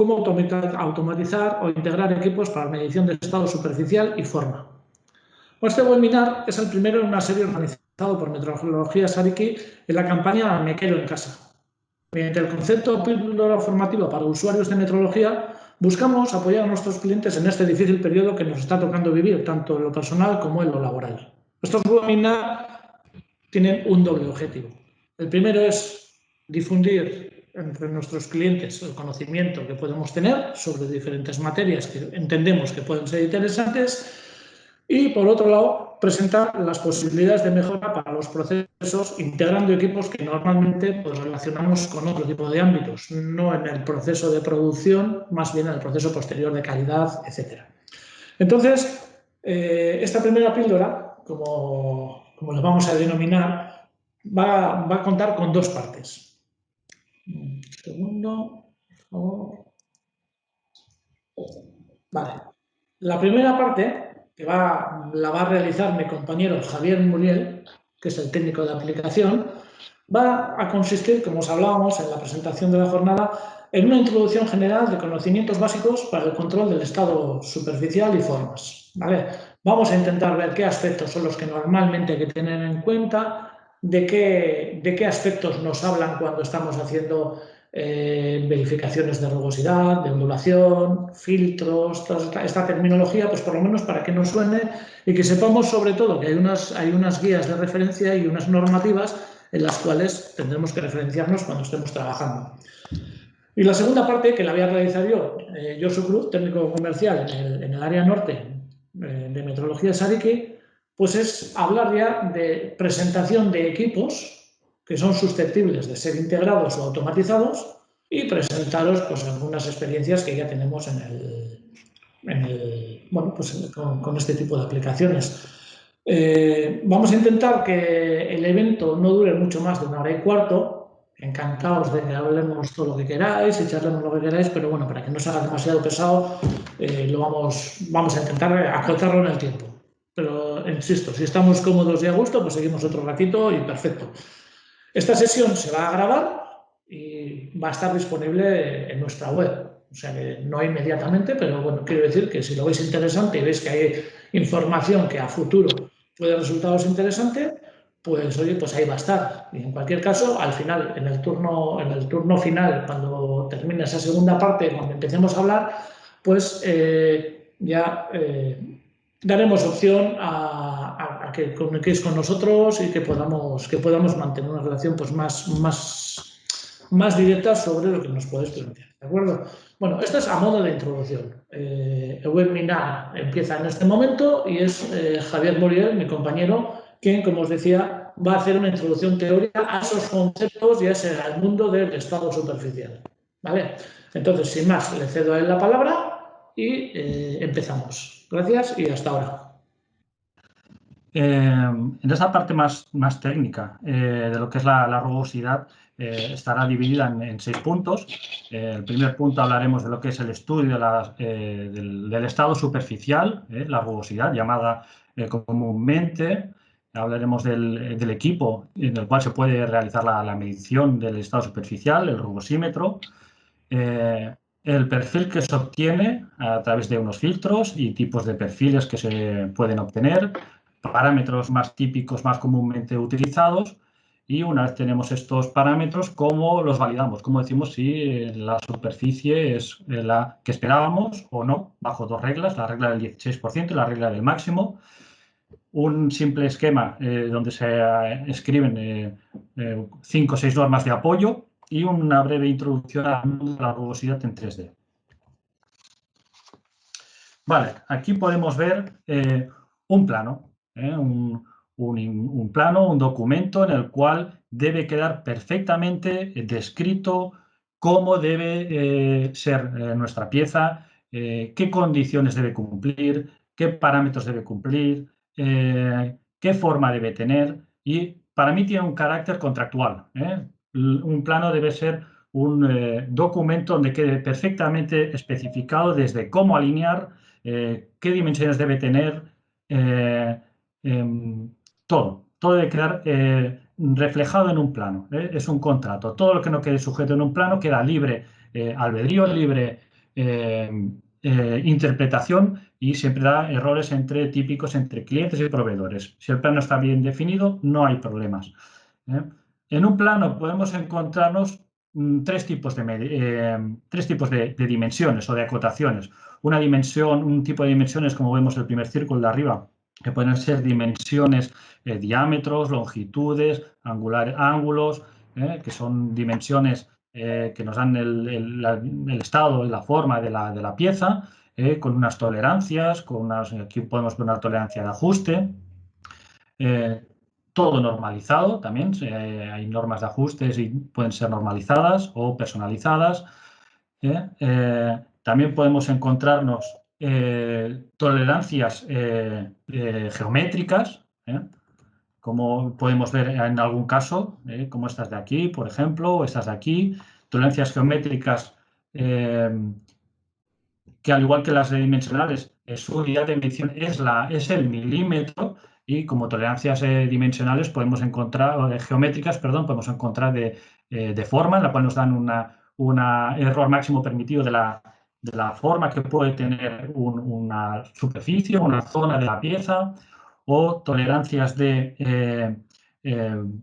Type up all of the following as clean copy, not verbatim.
cómo automatizar o integrar equipos para medición de estado superficial y forma. Este webinar es el primero en una serie organizado por Metrología Sariki en la campaña Me quedo en casa. Mediante el concepto píldora formativa para usuarios de metrología, buscamos apoyar a nuestros clientes en este difícil periodo que nos está tocando vivir, tanto en lo personal como en lo laboral. Estos webinars tienen un doble objetivo. El primero es difundir entre nuestros clientes el conocimiento que podemos tener sobre diferentes materias que entendemos que pueden ser interesantes y, por otro lado, presentar las posibilidades de mejora para los procesos integrando equipos que normalmente relacionamos con otro tipo de ámbitos, no en el proceso de producción, más bien en el proceso posterior de calidad, etc. Entonces, esta primera píldora, como la vamos a denominar, va a contar con dos partes. Un segundo, por favor. Vale. La primera parte la va a realizar mi compañero Javier Muriel, que es el técnico de aplicación, va a consistir, como os hablábamos en la presentación de la jornada, en una introducción general de conocimientos básicos para el control del estado superficial y formas. ¿Vale? Vamos a intentar ver qué aspectos son los que normalmente hay que tener en cuenta, de qué aspectos nos hablan cuando estamos haciendo verificaciones de rugosidad, de ondulación, filtros, toda esta terminología, pues por lo menos para que nos suene y que sepamos sobre todo que hay unas guías de referencia y unas normativas en las cuales tendremos que referenciarnos cuando estemos trabajando. Y la segunda parte, que la voy a realizar yo, Josu Cruz, técnico comercial en el área norte de Metrología Sariki, pues es hablar ya de presentación de equipos que son susceptibles de ser integrados o automatizados y presentaros pues, algunas experiencias que ya tenemos con este tipo de aplicaciones. Vamos a intentar que el evento no dure mucho más de 1 hora y cuarto. Encantados de que hablemos todo lo que queráis y charlemos lo que queráis, pero bueno, para que no se haga demasiado pesado, vamos a intentar acotarlo en el tiempo. Pero insisto, si estamos cómodos y a gusto, pues seguimos otro ratito y perfecto. Esta sesión se va a grabar y va a estar disponible en nuestra web. O sea que no inmediatamente, pero bueno, quiero decir que si lo veis interesante y veis que hay información que a futuro puede resultaros interesante, pues oye, pues ahí va a estar. Y en cualquier caso, al final, en el turno final, cuando termine esa segunda parte, cuando empecemos a hablar, pues daremos opción a que comuniquéis con nosotros y que podamos mantener una relación pues, más directa sobre lo que nos podéis plantear. ¿De acuerdo? Bueno, esto es a modo de introducción. El webinar empieza en este momento y es Javier Muriel, mi compañero, quien, como os decía, va a hacer una introducción teórica a esos conceptos y al mundo del estado superficial. ¿Vale? Entonces, sin más, le cedo a él la palabra y empezamos. Gracias y hasta ahora. En esa parte más técnica de lo que es la rugosidad, estará dividida en 6 puntos. El primer punto hablaremos de lo que es el estudio del estado superficial, la rugosidad, llamada comúnmente. Hablaremos del equipo en el cual se puede realizar la medición del estado superficial, el rugosímetro. El perfil que se obtiene a través de unos filtros y tipos de perfiles que se pueden obtener, parámetros más típicos, más comúnmente utilizados, y una vez tenemos estos parámetros, ¿cómo los validamos? ¿Cómo decimos si la superficie es la que esperábamos o no? Bajo 2 reglas, la regla del 16% y la regla del máximo. Un simple esquema donde se escriben 5 o 6 normas de apoyo y una breve introducción a la rugosidad en 3D. Vale, aquí podemos ver un plano. Un plano, un documento en el cual debe quedar perfectamente descrito cómo debe ser nuestra pieza, qué condiciones debe cumplir, qué parámetros debe cumplir, qué forma debe tener, y para mí tiene un carácter contractual. Un plano debe ser un documento donde quede perfectamente especificado desde cómo alinear, qué dimensiones debe tener, todo debe quedar reflejado en un plano. Es un contrato. Todo lo que no quede sujeto en un plano queda libre albedrío, libre interpretación y siempre da errores típicos entre clientes y proveedores. Si el plano está bien definido, no hay problemas. En un plano podemos encontrarnos tres tipos de dimensiones o de acotaciones. Un tipo de dimensiones, como vemos el primer círculo de arriba, que pueden ser dimensiones, diámetros, longitudes, ángulos, que son dimensiones que nos dan el estado y la forma de la pieza, con unas tolerancias, aquí podemos ver una tolerancia de ajuste. Todo normalizado también, hay normas de ajustes y pueden ser normalizadas o personalizadas. También podemos encontrarnos tolerancias geométricas, como podemos ver en algún caso, como estas de aquí, por ejemplo, o estas de aquí, tolerancias geométricas que, al igual que las dimensionales, su unidad de medición es el milímetro, y como tolerancias dimensionales podemos encontrar, geométricas, perdón, podemos encontrar de forma, en la cual nos dan un error máximo permitido de la forma que puede tener una superficie, una zona de la pieza, o tolerancias de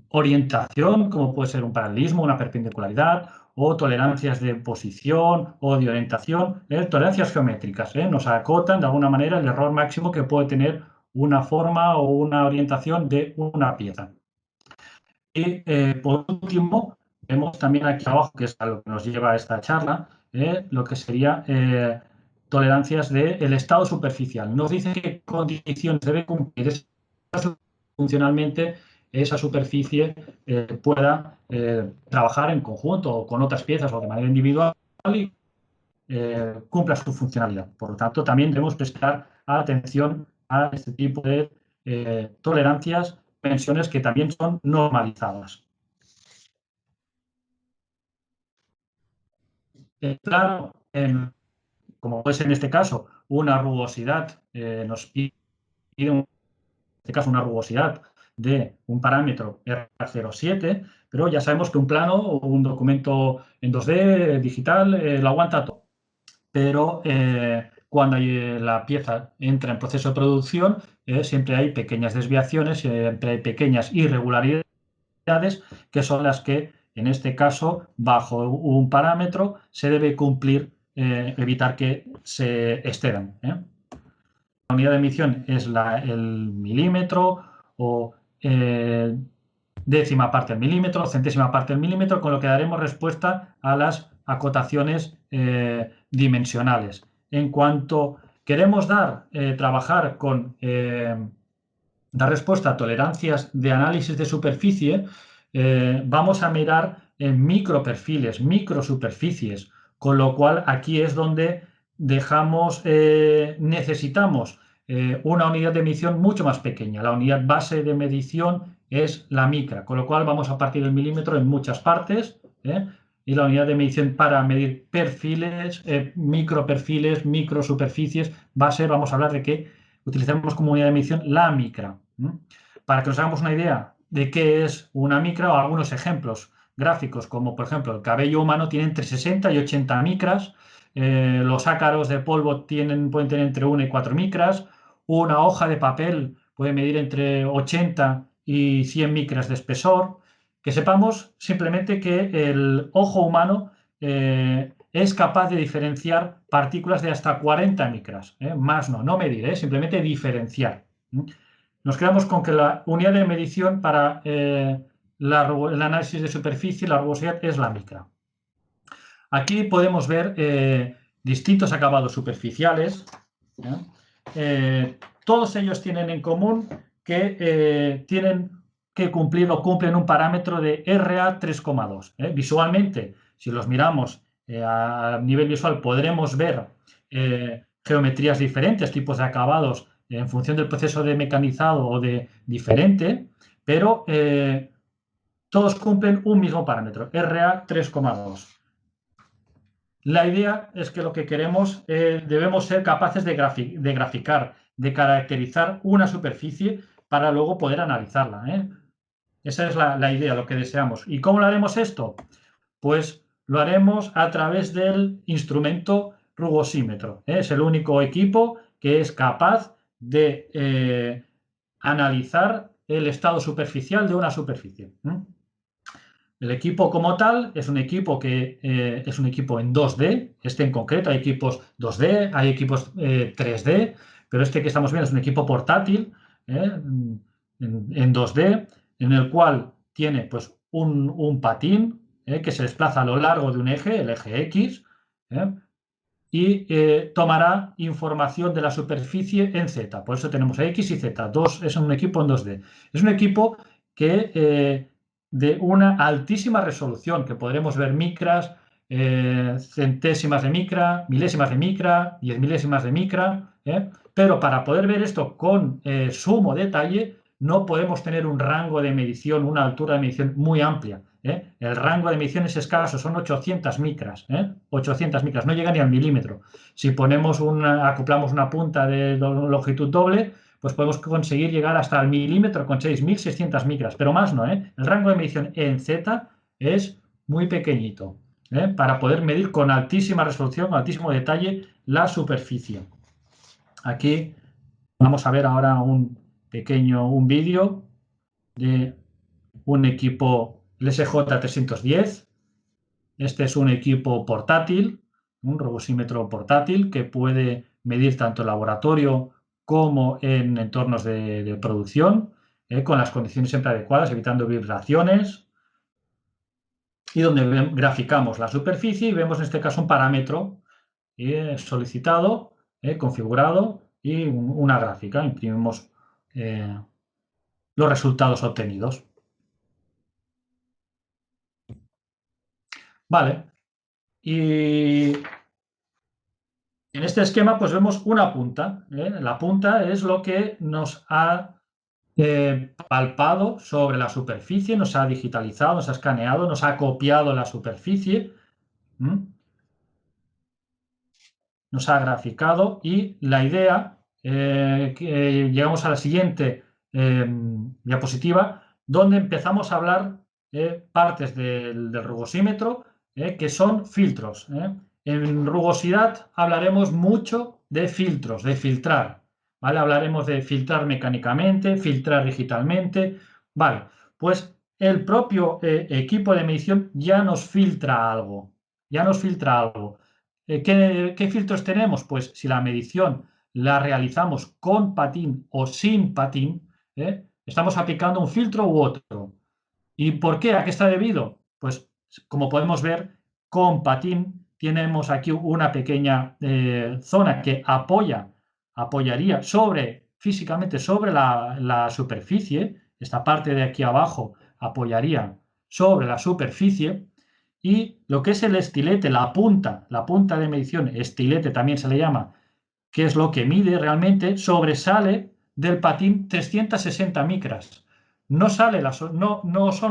orientación, como puede ser un paralelismo, una perpendicularidad, o tolerancias de posición o de orientación, tolerancias geométricas, nos acotan de alguna manera el error máximo que puede tener una forma o una orientación de una pieza. Y por último, vemos también aquí abajo, que es a lo que nos lleva a esta charla, lo que sería tolerancias del estado superficial. Nos dice qué condiciones debe cumplir funcionalmente esa superficie pueda trabajar en conjunto o con otras piezas o de manera individual y cumpla su funcionalidad. Por lo tanto, también debemos prestar atención a este tipo de tolerancias, dimensiones que también son normalizadas. Claro, como puede ser en este caso, una rugosidad, nos pide en este caso una rugosidad de un parámetro R07, pero ya sabemos que un plano o un documento en 2D digital lo aguanta todo. Pero cuando la pieza entra en proceso de producción, siempre hay pequeñas desviaciones, siempre hay pequeñas irregularidades, que son las que, en este caso, bajo un parámetro, se debe cumplir, evitar que se excedan. La unidad de medición es el milímetro o décima parte del milímetro, centésima parte del milímetro, con lo que daremos respuesta a las acotaciones dimensionales. En cuanto queremos trabajar con dar respuesta a tolerancias de análisis de superficie, vamos a mirar en microperfiles, microsuperficies, con lo cual aquí es donde necesitamos una unidad de medición mucho más pequeña. La unidad base de medición es la micra, con lo cual vamos a partir del milímetro en muchas partes, y la unidad de medición para medir perfiles, microperfiles, microsuperficies, vamos a hablar de que utilizamos como unidad de medición la micra. Para que nos hagamos una idea de qué es una micra, o algunos ejemplos gráficos, como por ejemplo el cabello humano tiene entre 60 y 80 micras, los ácaros de polvo pueden tener entre 1 y 4 micras, una hoja de papel puede medir entre 80 y 100 micras de espesor. Que sepamos simplemente que el ojo humano es capaz de diferenciar partículas de hasta 40 micras, más no medir, simplemente diferenciar. Nos quedamos con que la unidad de medición para el análisis de superficie, la rugosidad, es la micra. Aquí podemos ver distintos acabados superficiales. Todos ellos tienen en común que tienen que cumplir o cumplen un parámetro de RA 3,2. Visualmente, si los miramos a nivel visual, podremos ver geometrías diferentes, tipos de acabados en función del proceso de mecanizado o de diferente, pero todos cumplen un mismo parámetro, RA 3,2. La idea es que lo que queremos, debemos ser capaces de graficar, de caracterizar una superficie para luego poder analizarla. Esa es la idea, lo que deseamos. ¿Y cómo lo haremos esto? Pues lo haremos a través del instrumento rugosímetro. Es el único equipo que es capaz de analizar el estado superficial de una superficie. El equipo como tal es un equipo que es un equipo en 2D, este en concreto, hay equipos 2D, hay equipos 3D, pero este que estamos viendo es un equipo portátil en 2D, en el cual tiene pues, un patín que se desplaza a lo largo de un eje, el eje X, y tomará información de la superficie en Z. Por eso tenemos X y Z. Es un equipo en 2D. Es un equipo que de una altísima resolución, que podremos ver micras, centésimas de micra, milésimas de micra, 10 milésimas de micra, pero para poder ver esto con sumo detalle no podemos tener un rango de medición, una altura de medición muy amplia. El rango de medición es escaso, son 800 micras, 800 micras, no llega ni al milímetro. Si acoplamos una punta de longitud doble, pues podemos conseguir llegar hasta el milímetro con 6.600 micras, pero más no. El rango de medición en Z es muy pequeñito, para poder medir con altísima resolución, altísimo detalle, la superficie. Aquí vamos a ver ahora un vídeo de un equipo, el SJ310. Este es un equipo portátil, un rugosímetro portátil que puede medir tanto en laboratorio como en entornos de producción, con las condiciones siempre adecuadas, evitando vibraciones, y donde graficamos la superficie y vemos en este caso un parámetro solicitado, configurado, y una gráfica. Imprimimos los resultados obtenidos. Vale. Y en este esquema pues vemos una punta. La punta es lo que nos ha palpado sobre la superficie, nos ha digitalizado, nos ha escaneado, nos ha copiado la superficie, nos ha graficado, y la idea, que llegamos a la siguiente diapositiva, donde empezamos a hablar partes del rugosímetro, que son filtros. En rugosidad hablaremos mucho de filtros, de filtrar. ¿Vale? Hablaremos de filtrar mecánicamente, filtrar digitalmente. Vale, pues el propio equipo de medición ya nos filtra algo. Ya nos filtra algo. ¿Qué filtros tenemos? Pues si la medición la realizamos con patín o sin patín, estamos aplicando un filtro u otro. ¿Y por qué? ¿A qué está debido? Pues como podemos ver, con patín tenemos aquí una pequeña zona que apoyaría físicamente sobre la superficie. Esta parte de aquí abajo apoyaría sobre la superficie, y lo que es el estilete, la punta de medición, estilete también se le llama, que es lo que mide realmente, sobresale del patín 360 micras. No son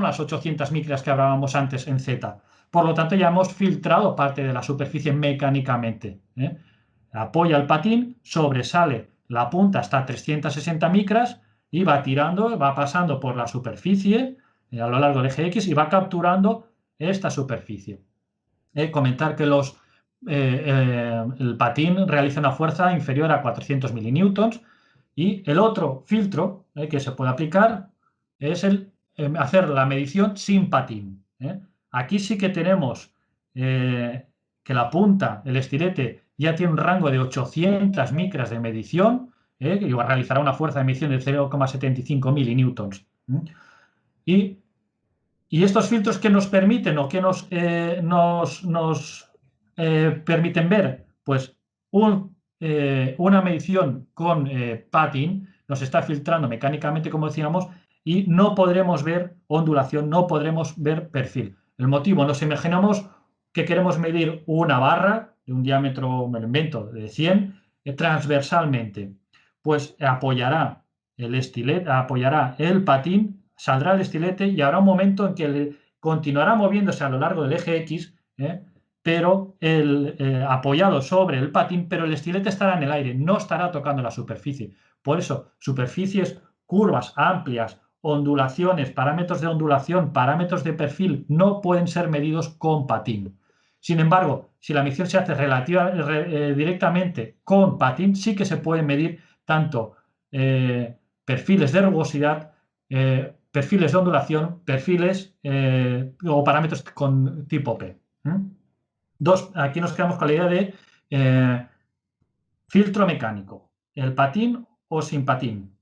las 800 micras que hablábamos antes en Z. Por lo tanto, ya hemos filtrado parte de la superficie mecánicamente. Apoya el patín, sobresale la punta hasta 360 micras y va pasando por la superficie a lo largo del eje X y va capturando esta superficie. Comentar que el patín realiza una fuerza inferior a 400 milinewtons, y el otro filtro que se puede aplicar es hacer la medición sin patín. Aquí sí que tenemos que la punta, el estilete, ya tiene un rango de 800 micras de medición, que realizará una fuerza de medición de 0,75 milinewtons. Y estos filtros que nos permiten o que nos permiten ver, pues una medición con patín nos está filtrando mecánicamente, como decíamos, y no podremos ver ondulación, no podremos ver perfil. El motivo, nos imaginamos que queremos medir una barra de un diámetro, me lo invento, de 100, transversalmente. Pues apoyará el estilete, apoyará el patín, saldrá el estilete y habrá un momento en que continuará moviéndose a lo largo del eje X, pero apoyado sobre el patín, pero el estilete estará en el aire, no estará tocando la superficie. Por eso, superficies, curvas amplias, ondulaciones, parámetros de ondulación, parámetros de perfil, no pueden ser medidos con patín. Sin embargo, si la medición se hace directamente con patín, sí que se pueden medir tanto perfiles de rugosidad, perfiles de ondulación, perfiles o parámetros con tipo P. Aquí nos quedamos con la idea de filtro mecánico, el patín o sin patín.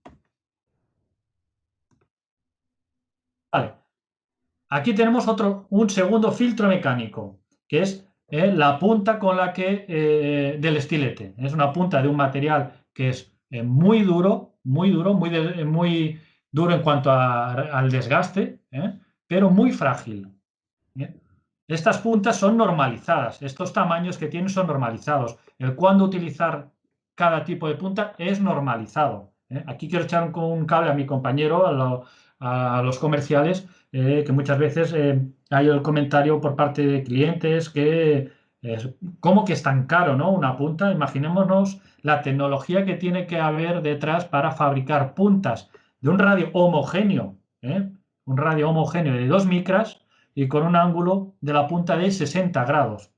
Vale. Aquí tenemos un segundo filtro mecánico, que es la punta con la que del estilete. Es una punta de un material que es muy duro en cuanto al desgaste, pero muy frágil. Estas puntas son normalizadas, estos tamaños que tienen son normalizados. El cuándo utilizar cada tipo de punta es normalizado. Aquí quiero echar un cable a mi compañero, a los comerciales, que muchas veces hay el comentario por parte de clientes que ¿cómo que es tan caro, ¿no? Una punta. Imaginémonos la tecnología que tiene que haber detrás para fabricar puntas de un radio homogéneo, un radio homogéneo de 2 micras y con un ángulo de la punta de 60 grados.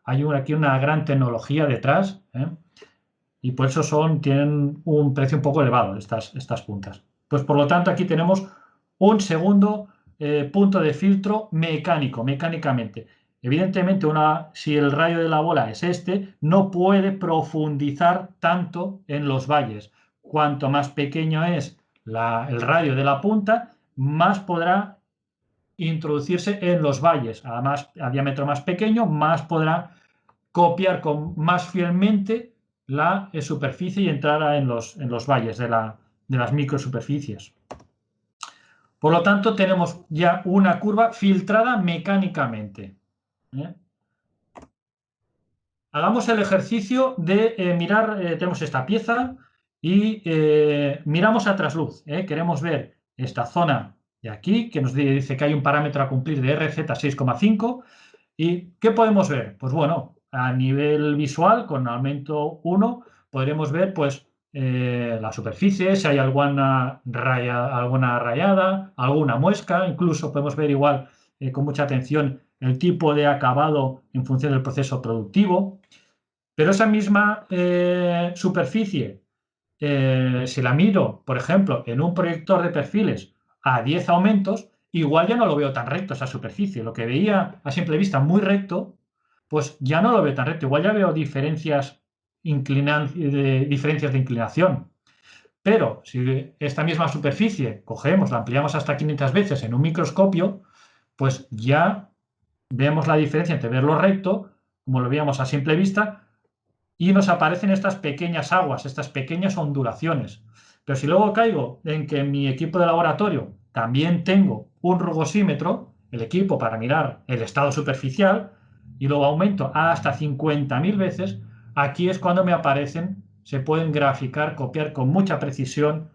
Hay aquí una gran tecnología detrás y por eso tienen un precio un poco elevado estas puntas. Pues por lo tanto aquí tenemos un segundo punto de filtro mecánicamente. Evidentemente, si el radio de la bola es no puede profundizar tanto en los valles. Cuanto más pequeño es el radio de la punta, más podrá introducirse en los valles. Además, a diámetro más pequeño, más podrá copiar más fielmente la superficie y entrar en los valles de las microsuperficies. Por lo tanto, tenemos ya una curva filtrada mecánicamente. Hagamos el ejercicio de mirar, tenemos esta pieza y miramos a trasluz. Queremos ver esta zona de aquí, que nos dice que hay un parámetro a cumplir de RZ 6,5. ¿Y qué podemos ver? Pues bueno, a nivel visual, con aumento 1, podremos ver pues la superficie, si hay alguna rayada, alguna muesca, incluso podemos ver igual con mucha atención el tipo de acabado en función del proceso productivo. Pero esa misma superficie, si la miro, por ejemplo, en un proyector de perfiles a 10 aumentos, igual ya no lo veo tan recto esa superficie. Lo que veía a simple vista muy recto, pues ya no lo veo tan recto. Igual ya veo diferencias de inclinación. Pero si esta misma superficie cogemos, la ampliamos hasta 500 veces en un microscopio, pues ya vemos la diferencia entre verlo recto, como lo veíamos a simple vista, y nos aparecen estas pequeñas aguas, estas pequeñas ondulaciones. Pero si luego caigo en que en mi equipo de laboratorio también tengo un rugosímetro, el equipo para mirar el estado superficial, y luego aumento hasta 50.000 veces, aquí es cuando me aparecen, se pueden graficar, copiar con mucha precisión,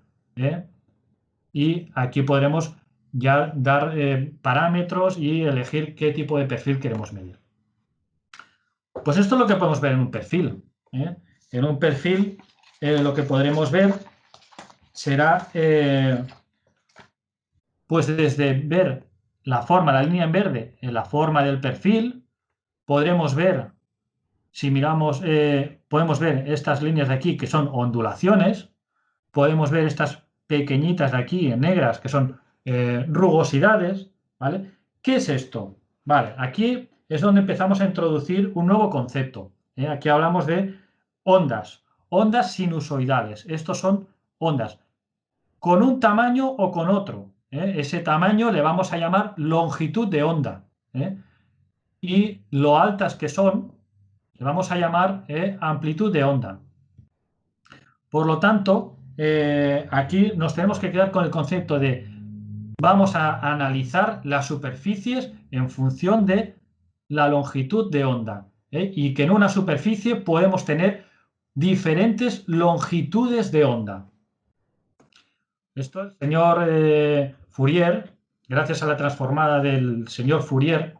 y aquí podremos ya dar parámetros y elegir qué tipo de perfil queremos medir. Pues esto es lo que podemos ver en un perfil. En un perfil lo que podremos ver será pues desde ver la forma, la línea en verde, en la forma del perfil, podremos ver, si miramos, podemos ver estas líneas de aquí que son ondulaciones, podemos ver estas pequeñitas de aquí en negras que son rugosidades, ¿vale? ¿Qué es esto? Vale, aquí es donde empezamos a introducir un nuevo concepto. Aquí hablamos de ondas sinusoidales. Estos son ondas con un tamaño o con otro. Ese tamaño le vamos a llamar longitud de onda. Y lo altas que son, le vamos a llamar amplitud de onda. Por lo tanto, aquí nos tenemos que quedar con el concepto de vamos a analizar las superficies en función de la longitud de onda. Y que en una superficie podemos tener diferentes longitudes de onda. Esto el señor Fourier, gracias a la transformada del señor Fourier,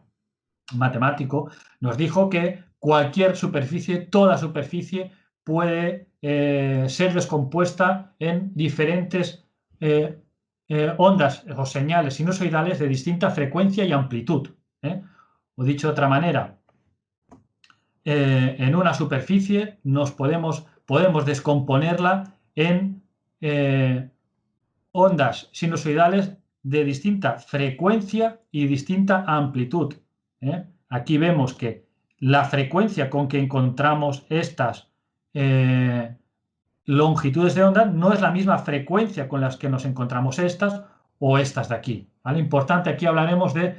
matemático, nos dijo que cualquier superficie, toda superficie, puede ser descompuesta en diferentes ondas o señales sinusoidales de distinta frecuencia y amplitud. O dicho de otra manera, en una superficie podemos descomponerla en ondas sinusoidales de distinta frecuencia y distinta amplitud. Aquí vemos que la frecuencia con que encontramos estas longitudes de onda no es la misma frecuencia con las que nos encontramos estas o estas de aquí, ¿vale? Importante, aquí hablaremos de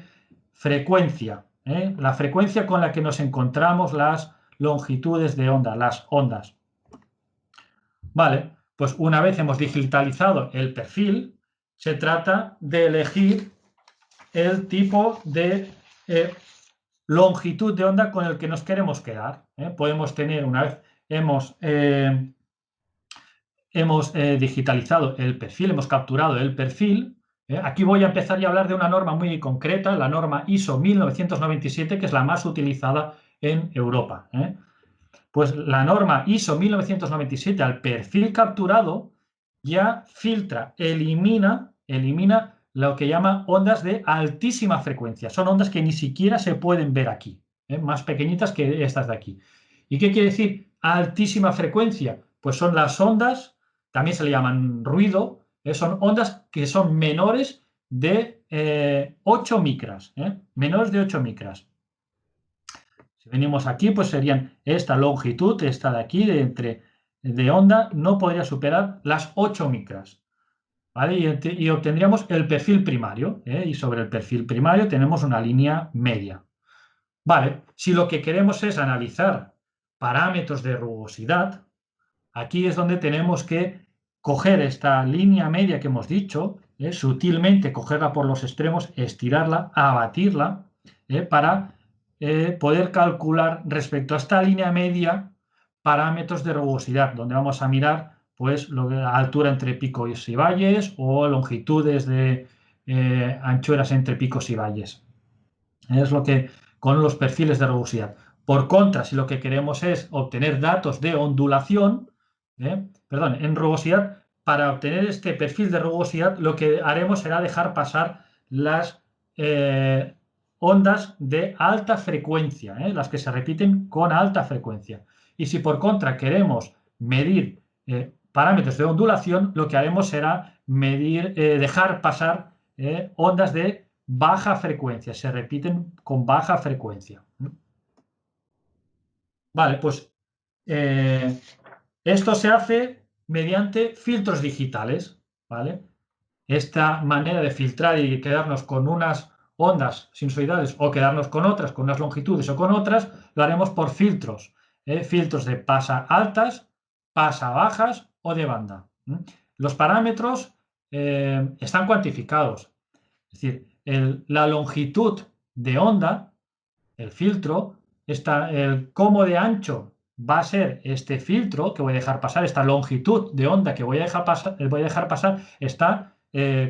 frecuencia, la frecuencia con la que nos encontramos las longitudes de onda, las ondas. Vale, pues una vez hemos digitalizado el perfil, se trata de elegir el tipo de longitud de onda con el que nos queremos quedar. Podemos tener, una vez hemos digitalizado el perfil, hemos capturado el perfil. Aquí voy a empezar a hablar de una norma muy concreta, la norma ISO 1997, que es la más utilizada en Europa. Pues la norma ISO 1997 al perfil capturado ya filtra, elimina lo que llama ondas de altísima frecuencia. Son ondas que ni siquiera se pueden ver aquí, más pequeñitas que estas de aquí. ¿Y qué quiere decir altísima frecuencia? Pues son las ondas, también se le llaman ruido, son ondas que son menores de 8 micras, menores de 8 micras. Si venimos aquí, pues serían esta longitud, esta de aquí, de onda, no podría superar las 8 micras. ¿Vale? Y obtendríamos el perfil primario, y sobre el perfil primario tenemos una línea media. Vale, si lo que queremos es analizar parámetros de rugosidad, aquí es donde tenemos que coger esta línea media que hemos dicho, sutilmente cogerla por los extremos, estirarla, abatirla, para poder calcular respecto a esta línea media parámetros de rugosidad, donde vamos a mirar pues la altura entre picos y valles o longitudes de anchuras entre picos y valles. Es lo que con los perfiles de rugosidad. Por contra, si lo que queremos es obtener datos de ondulación, en rugosidad, para obtener este perfil de rugosidad, lo que haremos será dejar pasar las ondas de alta frecuencia, las que se repiten con alta frecuencia. Y si por contra queremos medir parámetros de ondulación, lo que haremos será dejar pasar ondas de baja frecuencia, se repiten con baja frecuencia. Vale, pues esto se hace mediante filtros digitales, ¿vale? Esta manera de filtrar y quedarnos con unas ondas sinusoidales o quedarnos con otras, con unas longitudes o con otras, lo haremos por filtros. Filtros de pasa altas, pasa bajas o de banda. Los parámetros están cuantificados. Es decir, la longitud de onda, el filtro, cómo de ancho va a ser este filtro que voy a dejar pasar, esta longitud de onda que voy a dejar pasar está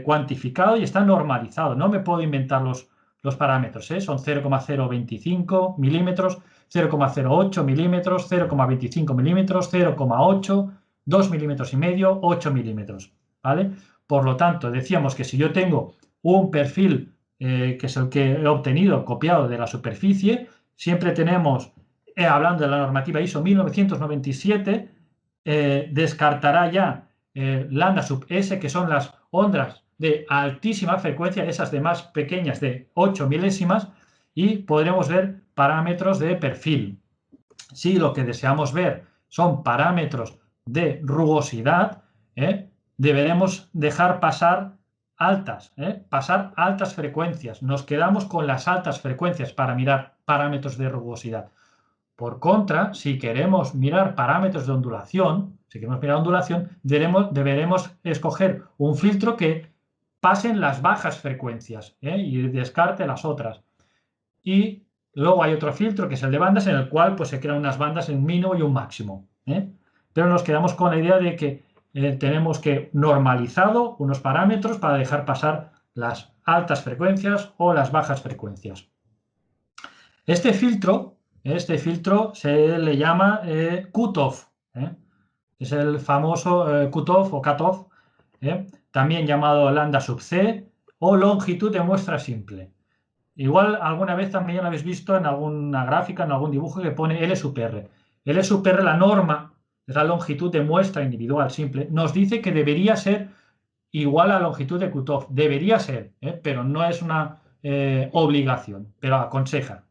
cuantificado y está normalizado. No me puedo inventar los parámetros. Son 0,025 milímetros, 0,08 milímetros, 0,25 milímetros, 0,8, 2 milímetros y medio, 8 milímetros. ¿Vale? Por lo tanto, decíamos que si yo tengo un perfil que es el que he obtenido copiado de la superficie, siempre tenemos, hablando de la normativa ISO 1997, descartará ya lambda sub S, que son las ondas de altísima frecuencia, esas de más pequeñas de 8 milésimas, y podremos ver parámetros de perfil. Si lo que deseamos ver son parámetros de rugosidad, deberemos dejar pasar altas frecuencias. Nos quedamos con las altas frecuencias para mirar parámetros de rugosidad. Por contra, si queremos mirar parámetros de ondulación, deberemos escoger un filtro que pasen las bajas frecuencias y descarte las otras. Y luego hay otro filtro que es el de bandas, en el cual pues, se crean unas bandas en mínimo y un máximo. Pero nos quedamos con la idea de que tenemos que normalizado unos parámetros para dejar pasar las altas frecuencias o las bajas frecuencias. Este filtro se le llama cutoff. Es el famoso cutoff o cutoff, también llamado lambda sub C o longitud de muestra simple. Igual alguna vez también lo habéis visto en alguna gráfica, en algún dibujo que pone L sub R. L sub R, la norma, es la longitud de muestra individual simple, nos dice que debería ser igual a la longitud de cutoff. Debería ser, pero no es una obligación, pero aconseja.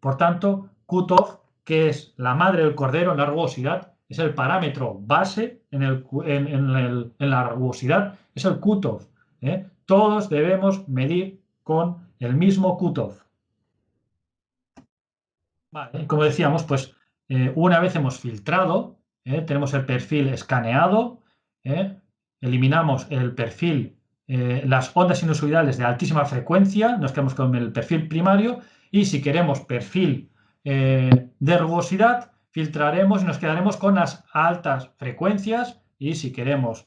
Por tanto, cutoff, que es la madre del cordero en la rugosidad, es el parámetro base en la rugosidad, es el cutoff. Todos debemos medir con el mismo cutoff. Vale, como decíamos, pues una vez hemos filtrado, tenemos el perfil escaneado, eliminamos el perfil, las ondas sinusoidales de altísima frecuencia, nos quedamos con el perfil primario y si queremos perfil de rugosidad, filtraremos y nos quedaremos con las altas frecuencias y si queremos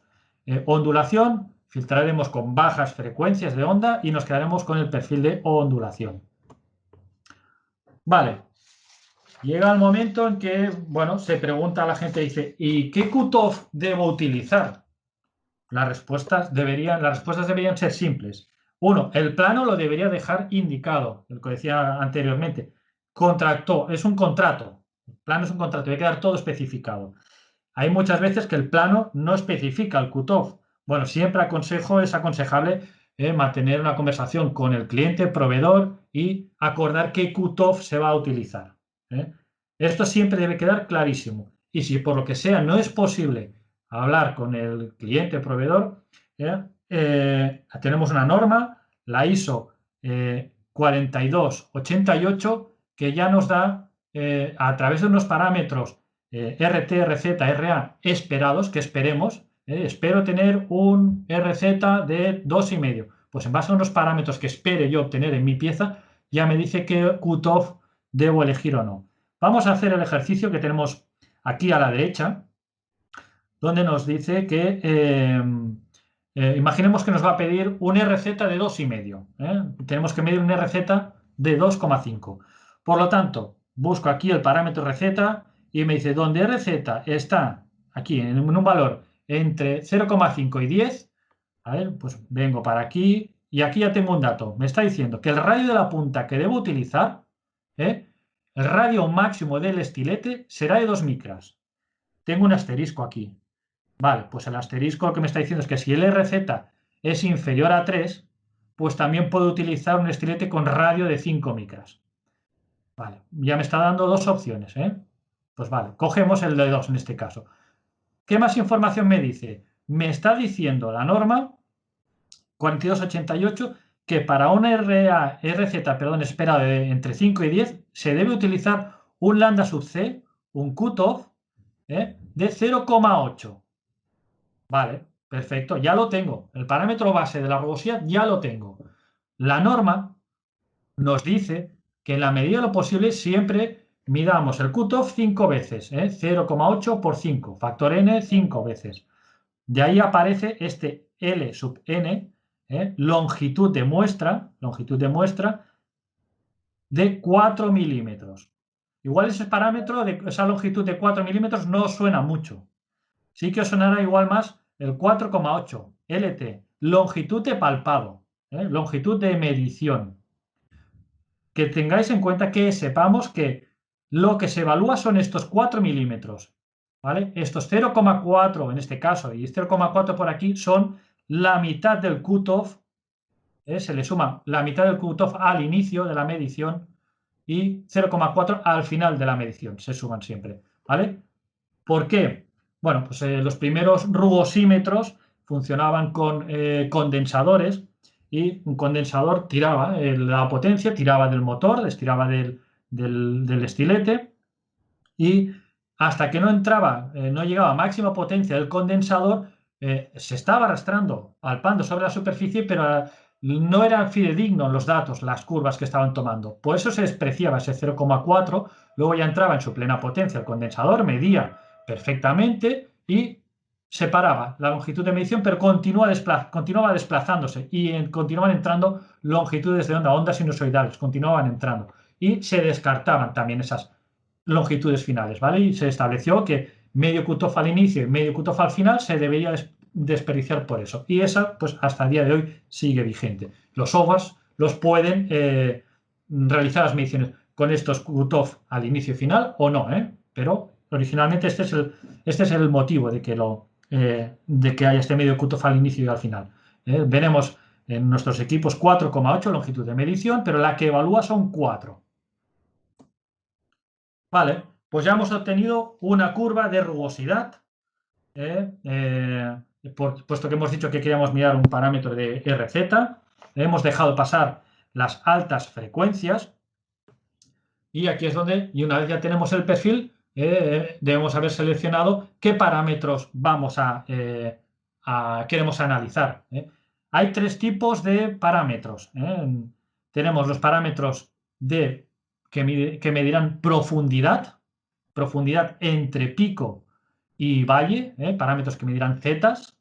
ondulación, filtraremos con bajas frecuencias de onda y nos quedaremos con el perfil de ondulación. Vale. Llega el momento en que, bueno, se pregunta a la gente, dice, ¿y qué cutoff debo utilizar? Las respuestas deberían ser simples. Uno, el plano lo debería dejar indicado, lo que decía anteriormente. Es un contrato. El plano es un contrato, debe quedar todo especificado. Hay muchas veces que el plano no especifica el cutoff. Bueno, siempre es aconsejable mantener una conversación con el cliente, proveedor y acordar qué cutoff se va a utilizar. Esto siempre debe quedar clarísimo. Y si por lo que sea no es posible hablar con el cliente proveedor, tenemos una norma, la ISO 4288, que ya nos da, a través de unos parámetros RT, RZ, RA esperados, que esperemos, espero tener un RZ de 2,5. Pues en base a unos parámetros que espere yo obtener en mi pieza, ya me dice qué cutoff debo elegir o no. Vamos a hacer el ejercicio que tenemos aquí a la derecha, donde nos dice que imaginemos que nos va a pedir un RZ de 2,5. Tenemos que medir un RZ de 2,5. Por lo tanto, busco aquí el parámetro RZ y me dice, donde RZ está aquí en un valor entre 0,5 y 10, pues vengo para aquí y aquí ya tengo un dato. Me está diciendo que el radio de la punta que debo utilizar, el radio máximo del estilete será de 2 micras. Tengo un asterisco aquí. Vale, pues el asterisco lo que me está diciendo es que si el RZ es inferior a 3, pues también puedo utilizar un estilete con radio de 5 micras. Vale, ya me está dando dos opciones, Pues vale, cogemos el de 2 en este caso. ¿Qué más información me dice? Me está diciendo la norma 4288 que para una RZ esperado de entre 5 y 10 se debe utilizar un lambda sub c, un cutoff, de 0,8. Vale, perfecto, ya lo tengo. El parámetro base de la rugosidad ya lo tengo. La norma nos dice que en la medida de lo posible siempre midamos el cutoff 5 veces, 0,8 por 5, factor n 5 veces. De ahí aparece este L sub n, longitud de muestra de 4 milímetros. Igual ese parámetro, esa longitud de 4 milímetros no os suena mucho. Sí que os sonará igual más el 4,8 LT, longitud de palpado, longitud de medición. Que tengáis en cuenta que sepamos que lo que se evalúa son estos 4 milímetros, ¿vale? Estos 0,4 en este caso y 0,4 por aquí son la mitad del cutoff, se le suma la mitad del cutoff al inicio de la medición y 0,4 al final de la medición, se suman siempre, ¿vale? ¿Por qué? Bueno, pues los primeros rugosímetros funcionaban con condensadores y un condensador tiraba la potencia, tiraba del motor, tiraba del estilete y hasta que no entraba, no llegaba a máxima potencia del condensador, se estaba arrastrando, palpando sobre la superficie, pero no eran fidedignos los datos, las curvas que estaban tomando. Por eso se despreciaba ese 0,4, luego ya entraba en su plena potencia el condensador, medía perfectamente y separaba la longitud de medición, pero continuaba desplazándose y continuaban entrando longitudes de ondas sinusoidales, continuaban entrando y se descartaban también esas longitudes finales, ¿vale? Y se estableció que medio cutoff al inicio y medio cutoff al final se debería desperdiciar por eso. Y esa, pues hasta el día de hoy sigue vigente. Los softwares los pueden realizar las mediciones con estos cutoff al inicio y final o no, pero originalmente este es el motivo de que haya este medio cutoff al inicio y al final. Veremos en nuestros equipos 4,8 longitud de medición, pero la que evalúa son 4. Vale, pues ya hemos obtenido una curva de rugosidad, puesto que hemos dicho que queríamos mirar un parámetro de RZ. Hemos dejado pasar las altas frecuencias y aquí es donde, y una vez ya tenemos el perfil, debemos haber seleccionado qué parámetros queremos analizar. Hay 3 tipos de parámetros. Tenemos los parámetros que medirán profundidad entre pico y valle, parámetros que medirán zetas.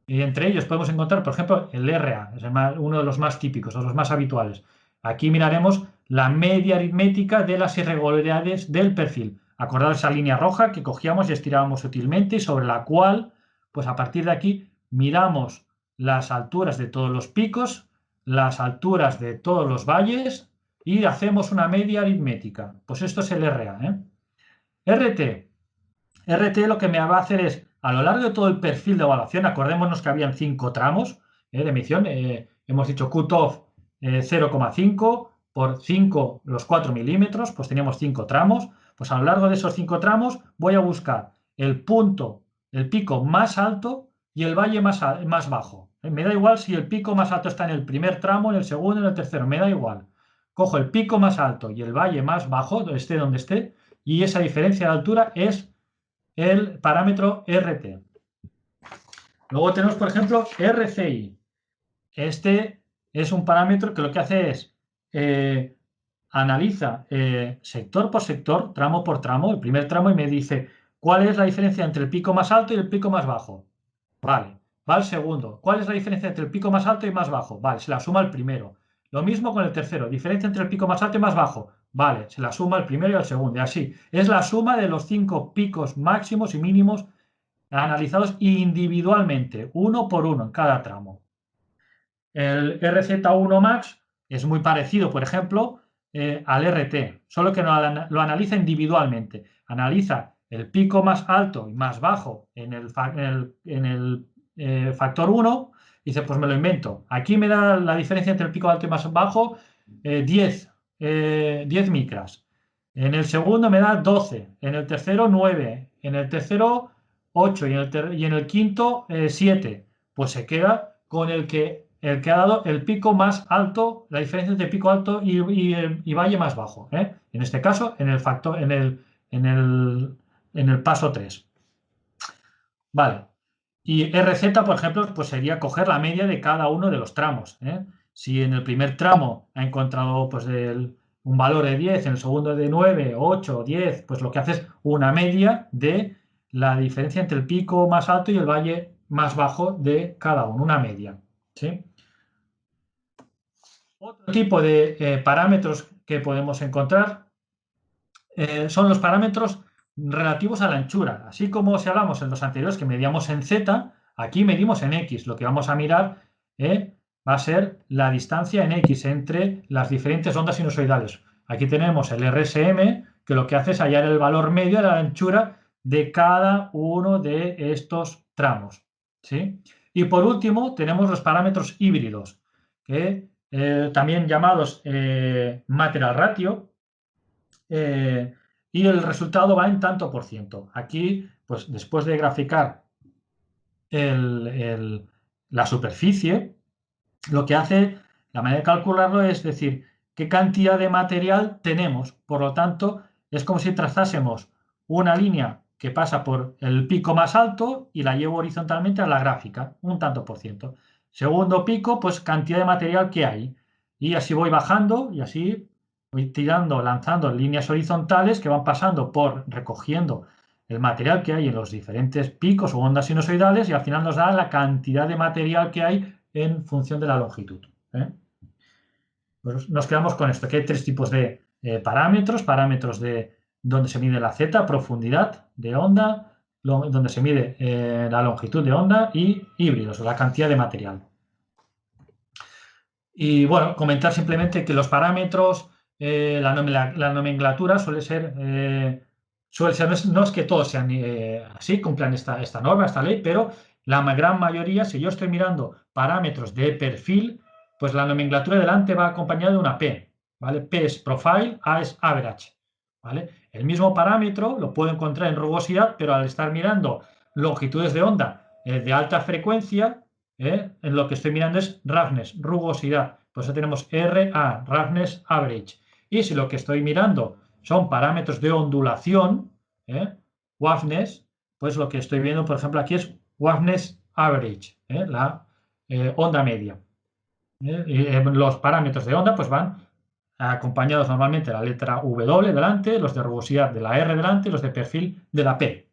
Y entre ellos podemos encontrar, por ejemplo, el RA, es uno de los más típicos o los más habituales. Aquí miraremos la media aritmética de las irregularidades del perfil. Acordad esa línea roja que cogíamos y estirábamos sutilmente y sobre la cual, pues a partir de aquí, miramos las alturas de todos los picos, las alturas de todos los valles y hacemos una media aritmética. Pues esto es el RA. RT lo que me va a hacer es, a lo largo de todo el perfil de evaluación, acordémonos que habían 5 tramos de medición, hemos dicho cutoff 0,5 por 5 los 4 milímetros, pues teníamos 5 tramos, pues a lo largo de esos 5 tramos voy a buscar el pico más alto y el valle más bajo. Me da igual si el pico más alto está en el primer tramo, en el segundo, en el tercero, me da igual. Cojo el pico más alto y el valle más bajo, esté donde esté, y esa diferencia de altura es el parámetro RT. Luego tenemos, por ejemplo, RCI. Este es un parámetro que lo que hace es analiza sector por sector, tramo por tramo, el primer tramo, y me dice cuál es la diferencia entre el pico más alto y el pico más bajo. Vale, va al segundo. ¿Cuál es la diferencia entre el pico más alto y más bajo? Vale, se la suma al primero. Lo mismo con el tercero, diferencia entre el pico más alto y más bajo. Vale, se la suma al primero y al segundo. Y así, es la suma de los 5 picos máximos y mínimos analizados individualmente, uno por uno en cada tramo. El RZ1 Max es muy parecido, por ejemplo, al RT, solo que lo analiza individualmente. Analiza el pico más alto y más bajo en el factor 1, y dice, pues me lo invento. Aquí me da la diferencia entre el pico alto y más bajo 10 micras. En el segundo me da 12, en el tercero 9, en el tercero 8 y en el quinto 7. Pues se queda con el que ha dado el pico más alto, la diferencia entre pico alto y valle más bajo. En este caso, en el paso 3. Vale. Y RZ, por ejemplo, pues sería coger la media de cada uno de los tramos. Si en el primer tramo ha encontrado pues, un valor de 10, en el segundo de 9, 8, 10, pues lo que hace es una media de la diferencia entre el pico más alto y el valle más bajo de cada uno, una media. ¿Sí? Otro tipo de parámetros que podemos encontrar son los parámetros relativos a la anchura. Así como si hablamos en los anteriores que medíamos en Z, aquí medimos en X. Lo que vamos a mirar va a ser la distancia en X entre las diferentes ondas sinusoidales. Aquí tenemos el RSM, que lo que hace es hallar el valor medio de la anchura de cada uno de estos tramos. ¿Sí? Y por último, tenemos los parámetros híbridos, que también llamados material ratio, y el resultado va en tanto por ciento. Aquí, pues después de graficar la superficie, lo que hace, la manera de calcularlo es decir, qué cantidad de material tenemos. Por lo tanto, es como si trazásemos una línea que pasa por el pico más alto y la llevo horizontalmente a la gráfica, un tanto por ciento. Segundo pico, pues cantidad de material que hay. Y así voy bajando y así voy lanzando líneas horizontales que van pasando recogiendo el material que hay en los diferentes picos o ondas sinusoidales, y al final nos da la cantidad de material que hay en función de la longitud. Pues nos quedamos con esto, que hay 3 tipos de parámetros de donde se mide la Z, profundidad de onda, donde se mide la longitud de onda, y híbridos, la cantidad de material. Y bueno, comentar simplemente que los parámetros, la nomenclatura suele ser, no es que todos sean así, cumplan esta norma, esta ley, pero la gran mayoría, si yo estoy mirando parámetros de perfil, pues la nomenclatura delante va acompañada de una P, ¿vale? P es profile, A es average, ¿vale? El mismo parámetro lo puedo encontrar en rugosidad, pero al estar mirando longitudes de onda de alta frecuencia, en lo que estoy mirando es roughness, rugosidad. Por eso tenemos RA, roughness average. Y si lo que estoy mirando son parámetros de ondulación, roughness, pues lo que estoy viendo, por ejemplo, aquí es roughness average, la onda media. Y los parámetros de onda pues van acompañados normalmente de la letra W delante, los de rugosidad de la R delante y los de perfil de la P.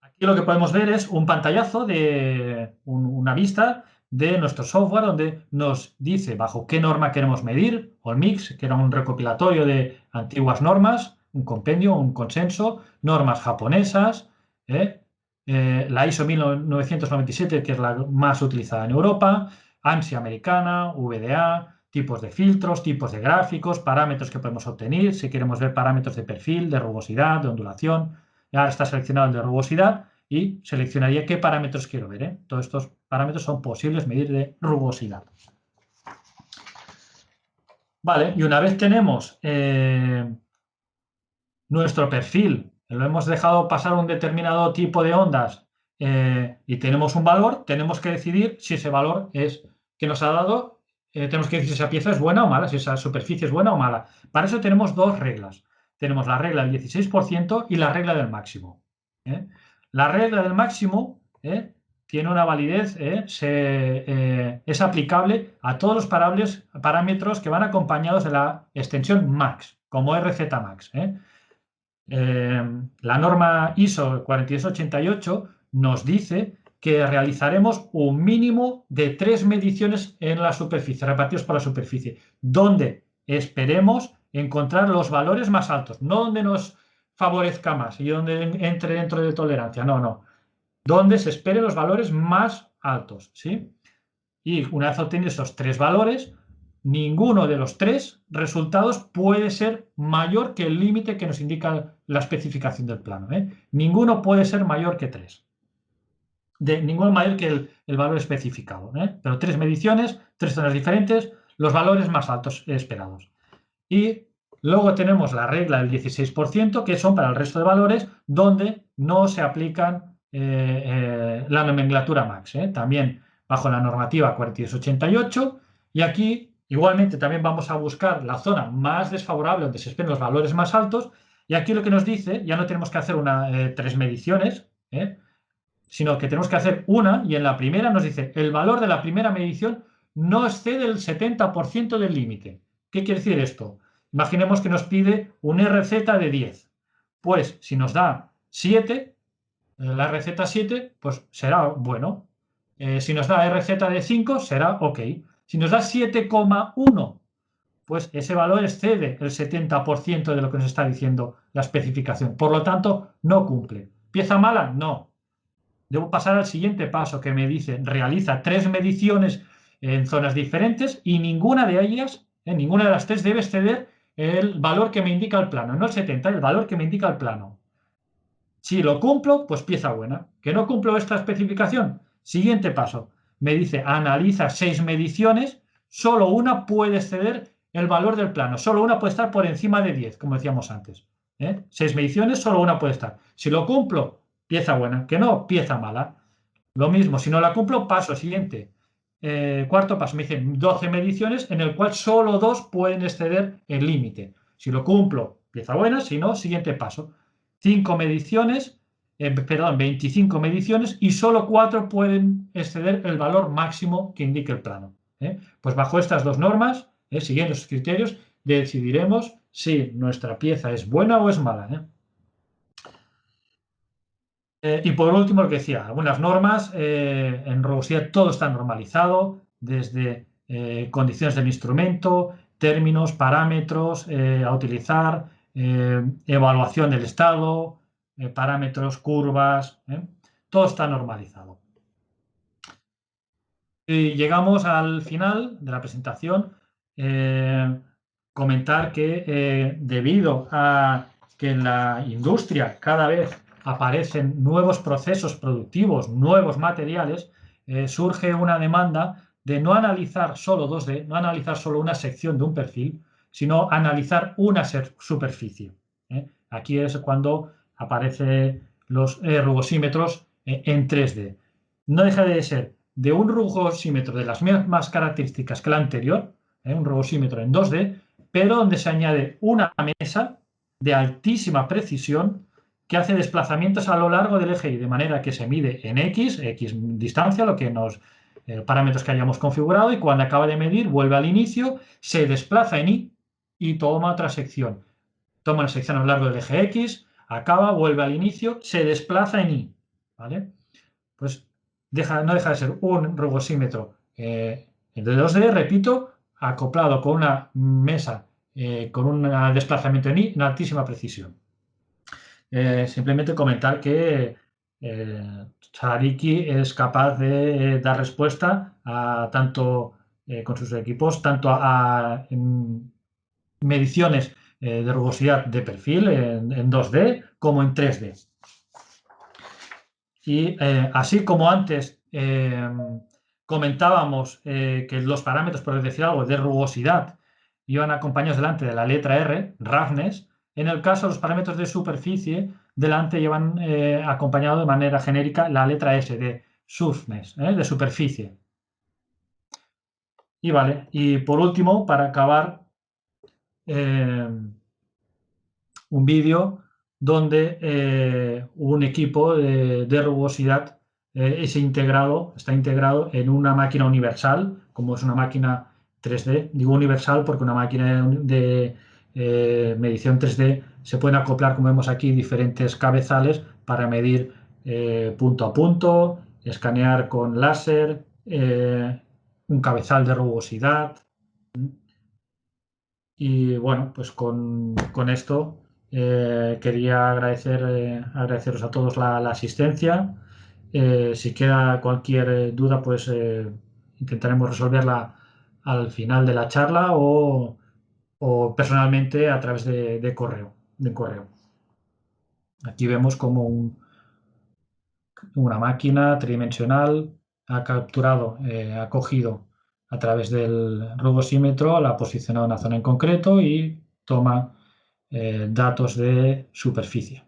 Aquí lo que podemos ver es un pantallazo de una vista de nuestro software donde nos dice bajo qué norma queremos medir, o el mix, que era un recopilatorio de antiguas normas, un compendio, un consenso, normas japonesas, la ISO 1997, que es la más utilizada en Europa, ANSI americana, VDA, tipos de filtros, tipos de gráficos, parámetros que podemos obtener, si queremos ver parámetros de perfil, de rugosidad, de ondulación. Ahora está seleccionado el de rugosidad y seleccionaría qué parámetros quiero ver. Todos estos parámetros son posibles medir de rugosidad. Vale, y una vez tenemos nuestro perfil, lo hemos dejado pasar un determinado tipo de ondas y tenemos un valor, tenemos que decidir si ese valor es que nos ha dado, tenemos que decir si esa pieza es buena o mala, si esa superficie es buena o mala. Para eso tenemos dos reglas. Tenemos la regla del 16% y la regla del máximo. La regla del máximo tiene una validez, es aplicable a todos los parámetros que van acompañados de la extensión max, como RZmax. La norma ISO 4288 nos dice que realizaremos un mínimo de 3 mediciones en la superficie, repartidos por la superficie, donde esperemos encontrar los valores más altos, no donde nos favorezca más y donde entre dentro de tolerancia, no, donde se esperen los valores más altos, ¿sí? Y una vez obtenidos esos 3 valores, ninguno de los 3 resultados puede ser mayor que el límite que nos indica la especificación del plano. Ninguno puede ser mayor que 3. Ninguno mayor que el valor especificado. Pero 3 mediciones, 3 zonas diferentes, los valores más altos esperados. Y luego tenemos la regla del 16%, que son para el resto de valores, donde no se aplican la nomenclatura max. También bajo la normativa 4288, y aquí igualmente también vamos a buscar la zona más desfavorable donde se esperen los valores más altos, y aquí lo que nos dice, ya no tenemos que hacer 3 mediciones, sino que tenemos que hacer una, y en la primera nos dice el valor de la primera medición no excede el 70% del límite. ¿Qué quiere decir esto? Imaginemos que nos pide un RZ de 10. Pues si nos da 7, la RZ 7, pues será bueno. Si nos da RZ de 5, será ok. Si nos da 7,1, pues ese valor excede el 70% de lo que nos está diciendo la especificación. Por lo tanto, no cumple. ¿Pieza mala? No. Debo pasar al siguiente paso que me dice, realiza 3 mediciones en zonas diferentes y ninguna de ellas, ninguna de las 3 debe exceder el valor que me indica el plano, no el 70, el valor que me indica el plano. Si lo cumplo, pues pieza buena. ¿Que no cumplo esta especificación? Siguiente paso. Me dice, analiza 6 mediciones, solo una puede exceder el valor del plano, solo una puede estar por encima de 10, como decíamos antes. 6 mediciones, solo una puede estar. Si lo cumplo, pieza buena. Que no, pieza mala. Lo mismo, si no la cumplo, paso siguiente. Cuarto paso, me dicen 12 mediciones en el cual solo 2 pueden exceder el límite. Si lo cumplo, pieza buena, si no, siguiente paso. 5 mediciones, 25 mediciones y solo 4 pueden exceder el valor máximo que indique el plano. Pues bajo estas dos normas, siguiendo esos criterios, decidiremos si nuestra pieza es buena o es mala. Y por último, lo que decía, algunas normas, en rugosidad todo está normalizado, desde condiciones del instrumento, términos, parámetros a utilizar, evaluación del estado, parámetros, curvas, todo está normalizado. Y llegamos al final de la presentación. Comentar que debido a que en la industria cada vez aparecen nuevos procesos productivos, nuevos materiales, surge una demanda de no analizar solo 2D, no analizar solo una sección de un perfil, sino analizar una superficie. Aquí es cuando aparecen los rugosímetros en 3D. No deja de ser de un rugosímetro de las mismas características que el anterior, un rugosímetro en 2D, pero donde se añade una mesa de altísima precisión que hace desplazamientos a lo largo del eje Y, de manera que se mide en X distancia, lo que parámetros que hayamos configurado, y cuando acaba de medir vuelve al inicio, se desplaza en Y y toma otra sección. Toma una sección a lo largo del eje X, acaba, vuelve al inicio, se desplaza en Y. ¿Vale? Pues no deja de ser un rugosímetro de 2D, repito, acoplado con una mesa con un desplazamiento en Y, una altísima precisión. Simplemente comentar que Chariki es capaz de dar respuesta tanto con sus equipos, tanto a mediciones de rugosidad de perfil en 2D como en 3D. Y así como antes comentábamos que los parámetros, por decir algo, de rugosidad iban acompañados delante de la letra R, roughness, en el caso de los parámetros de superficie, delante llevan acompañado de manera genérica la letra S, de surface, de superficie. Y vale, y por último, para acabar, un vídeo donde un equipo de rugosidad está integrado en una máquina universal, como es una máquina 3D. Digo universal porque una máquina de medición 3D se pueden acoplar, como vemos aquí, diferentes cabezales para medir punto a punto, escanear con láser, un cabezal de rugosidad. Y bueno, pues con esto quería agradeceros a todos la asistencia. Si queda cualquier duda, pues intentaremos resolverla al final de la charla o personalmente a través de correo. Aquí vemos como una máquina tridimensional ha capturado, ha cogido a través del rugosímetro, la ha posicionado en una zona en concreto y toma datos de superficie.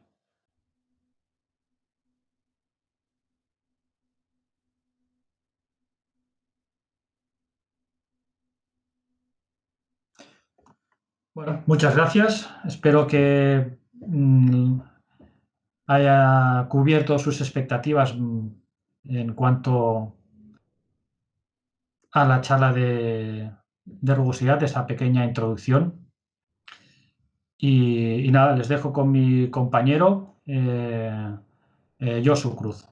Bueno, muchas gracias. Espero que haya cubierto sus expectativas en cuanto a la charla de rugosidad, de esta pequeña introducción. Y nada, les dejo con mi compañero Josu Cruz.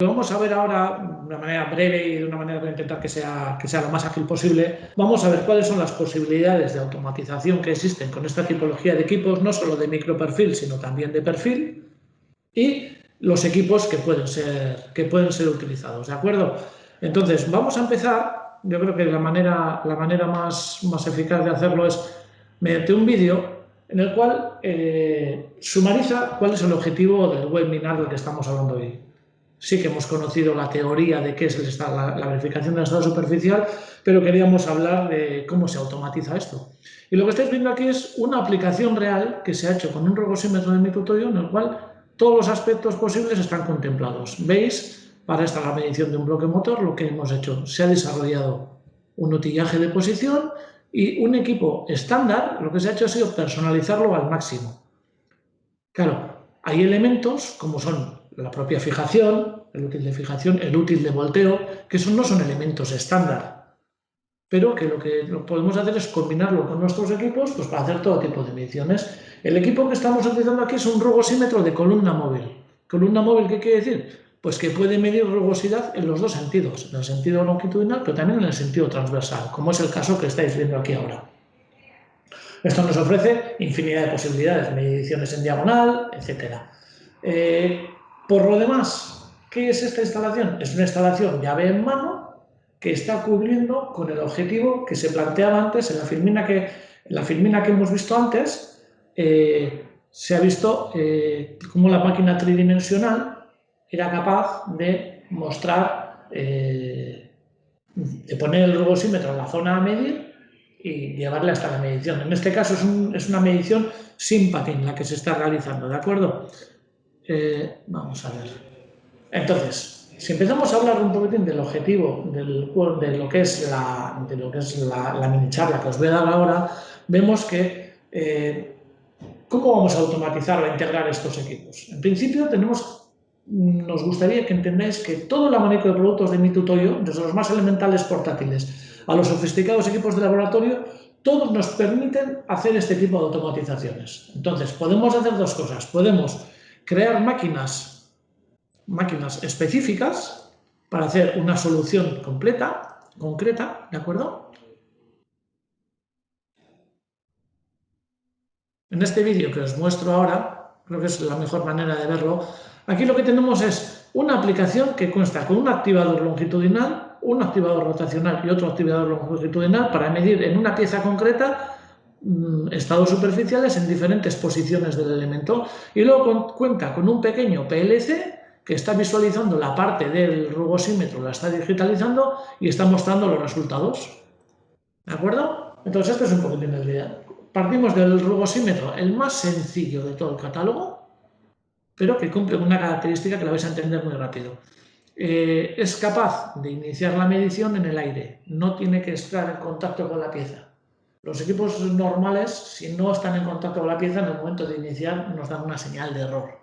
Vamos a ver ahora, de una manera breve y de una manera para intentar que sea lo más ágil posible, vamos a ver cuáles son las posibilidades de automatización que existen con esta tipología de equipos, no solo de microperfil, sino también de perfil, y los equipos que pueden ser utilizados, ¿de acuerdo? Entonces, vamos a empezar. Yo creo que la manera más eficaz de hacerlo es mediante un vídeo en el cual sumariza cuál es el objetivo del webinar del que estamos hablando hoy. Sí que hemos conocido la teoría de qué es la verificación del estado superficial, pero queríamos hablar de cómo se automatiza esto. Y lo que estáis viendo aquí es una aplicación real que se ha hecho con un rugosímetro de microtoyo en el cual todos los aspectos posibles están contemplados. ¿Veis? Para esta la medición de un bloque motor, lo que hemos hecho, se ha desarrollado un utillaje de posición y un equipo estándar, lo que se ha hecho ha sido personalizarlo al máximo. Claro, hay elementos como son la propia fijación, el útil de fijación, el útil de volteo, que no son elementos estándar, pero que lo que podemos hacer es combinarlo con nuestros equipos pues, para hacer todo tipo de mediciones. El equipo que estamos utilizando aquí es un rugosímetro de columna móvil. ¿Columna móvil qué quiere decir? Pues que puede medir rugosidad en los dos sentidos, en el sentido longitudinal, pero también en el sentido transversal, como es el caso que estáis viendo aquí ahora. Esto nos ofrece infinidad de posibilidades, mediciones en diagonal, etc. Por lo demás, ¿qué es esta instalación? Es una instalación llave en mano que está cubriendo con el objetivo que se planteaba antes en la filmina que hemos visto antes. Se ha visto cómo la máquina tridimensional era capaz de mostrar, de poner el rugosímetro en la zona a medir y llevarle hasta la medición. En este caso es una medición sin patín la que se está realizando, ¿de acuerdo? Vamos a ver. Entonces, si empezamos a hablar un poquitín del objetivo de lo que es la mini charla que os voy a dar ahora, vemos que ¿cómo vamos a automatizar o a integrar estos equipos? En principio nos gustaría que entendáis que todo el abanico de productos de Mitutoyo, desde los más elementales portátiles a los sofisticados equipos de laboratorio, todos nos permiten hacer este tipo de automatizaciones. Entonces, podemos hacer dos cosas. Podemos crear máquinas específicas para hacer una solución concreta, ¿de acuerdo? En este vídeo que os muestro ahora, creo que es la mejor manera de verlo, aquí lo que tenemos es una aplicación que consta con un activador longitudinal, un activador rotacional y otro activador longitudinal para medir en una pieza concreta estados superficiales en diferentes posiciones del elemento, y luego cuenta con un pequeño PLC que está visualizando la parte del rugosímetro, la está digitalizando y está mostrando los resultados. ¿De acuerdo? Entonces, esto es un poquitín el día. Partimos del rugosímetro, el más sencillo de todo el catálogo, pero que cumple una característica que la vais a entender muy rápido. Es capaz de iniciar la medición en el aire, no tiene que estar en contacto con la pieza. Los equipos normales, si no están en contacto con la pieza, en el momento de iniciar nos dan una señal de error.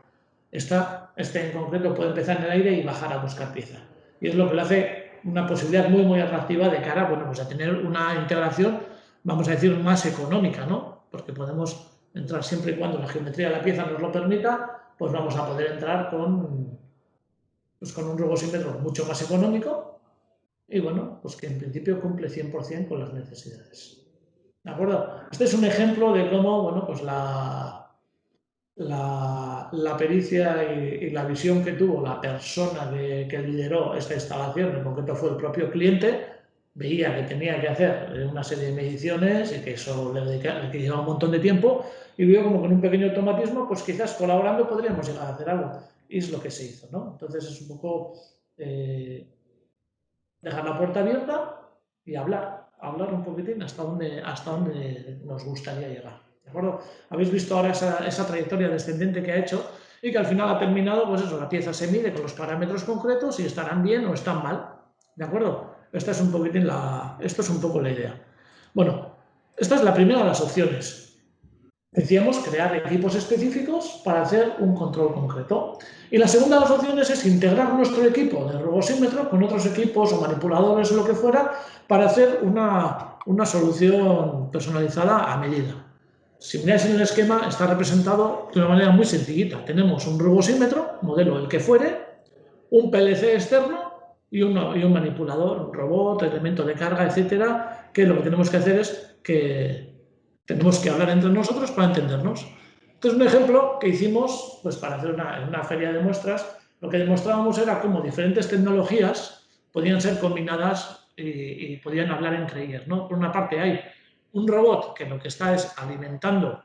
Este en concreto puede empezar en el aire y bajar a buscar pieza. Y es lo que le hace una posibilidad muy, muy atractiva de cara, bueno, pues a tener una integración, vamos a decir, más económica, ¿no? Porque podemos entrar siempre y cuando la geometría de la pieza nos lo permita, pues vamos a poder entrar con un rugosímetro mucho más económico y, bueno, pues que en principio cumple 100% con las necesidades. ¿De acuerdo? Este es un ejemplo de cómo, bueno, pues la pericia y la visión que tuvo la persona que lideró esta instalación, en concreto fue el propio cliente, veía que tenía que hacer una serie de mediciones y que eso que llevaba un montón de tiempo, y vio como con un pequeño automatismo, pues quizás colaborando podríamos llegar a hacer algo. Y es lo que se hizo, ¿no? Entonces es un poco dejar la puerta abierta y hablar un poquitín hasta dónde nos gustaría llegar. ¿De acuerdo? Habéis visto ahora esa trayectoria descendente que ha hecho y que al final ha terminado, pues eso, la pieza se mide con los parámetros concretos y estarán bien o están mal. ¿De acuerdo? Esto es un poco la idea. Bueno, esta es la primera de las opciones. Decíamos crear equipos específicos para hacer un control concreto. Y la segunda de las opciones es integrar nuestro equipo de rugosímetro con otros equipos o manipuladores o lo que fuera para hacer una solución personalizada a medida. Si miráis en el esquema, está representado de una manera muy sencillita. Tenemos un rugosímetro, modelo el que fuere, un PLC externo y un manipulador, un robot, elemento de carga, etcétera, que lo que tenemos que hacer es que tenemos que hablar entre nosotros para entendernos. Entonces, un ejemplo que hicimos, pues para hacer una feria de muestras, lo que demostrábamos era cómo diferentes tecnologías podían ser combinadas y podían hablar entre ellas, ¿no? Por una parte hay un robot que lo que está es alimentando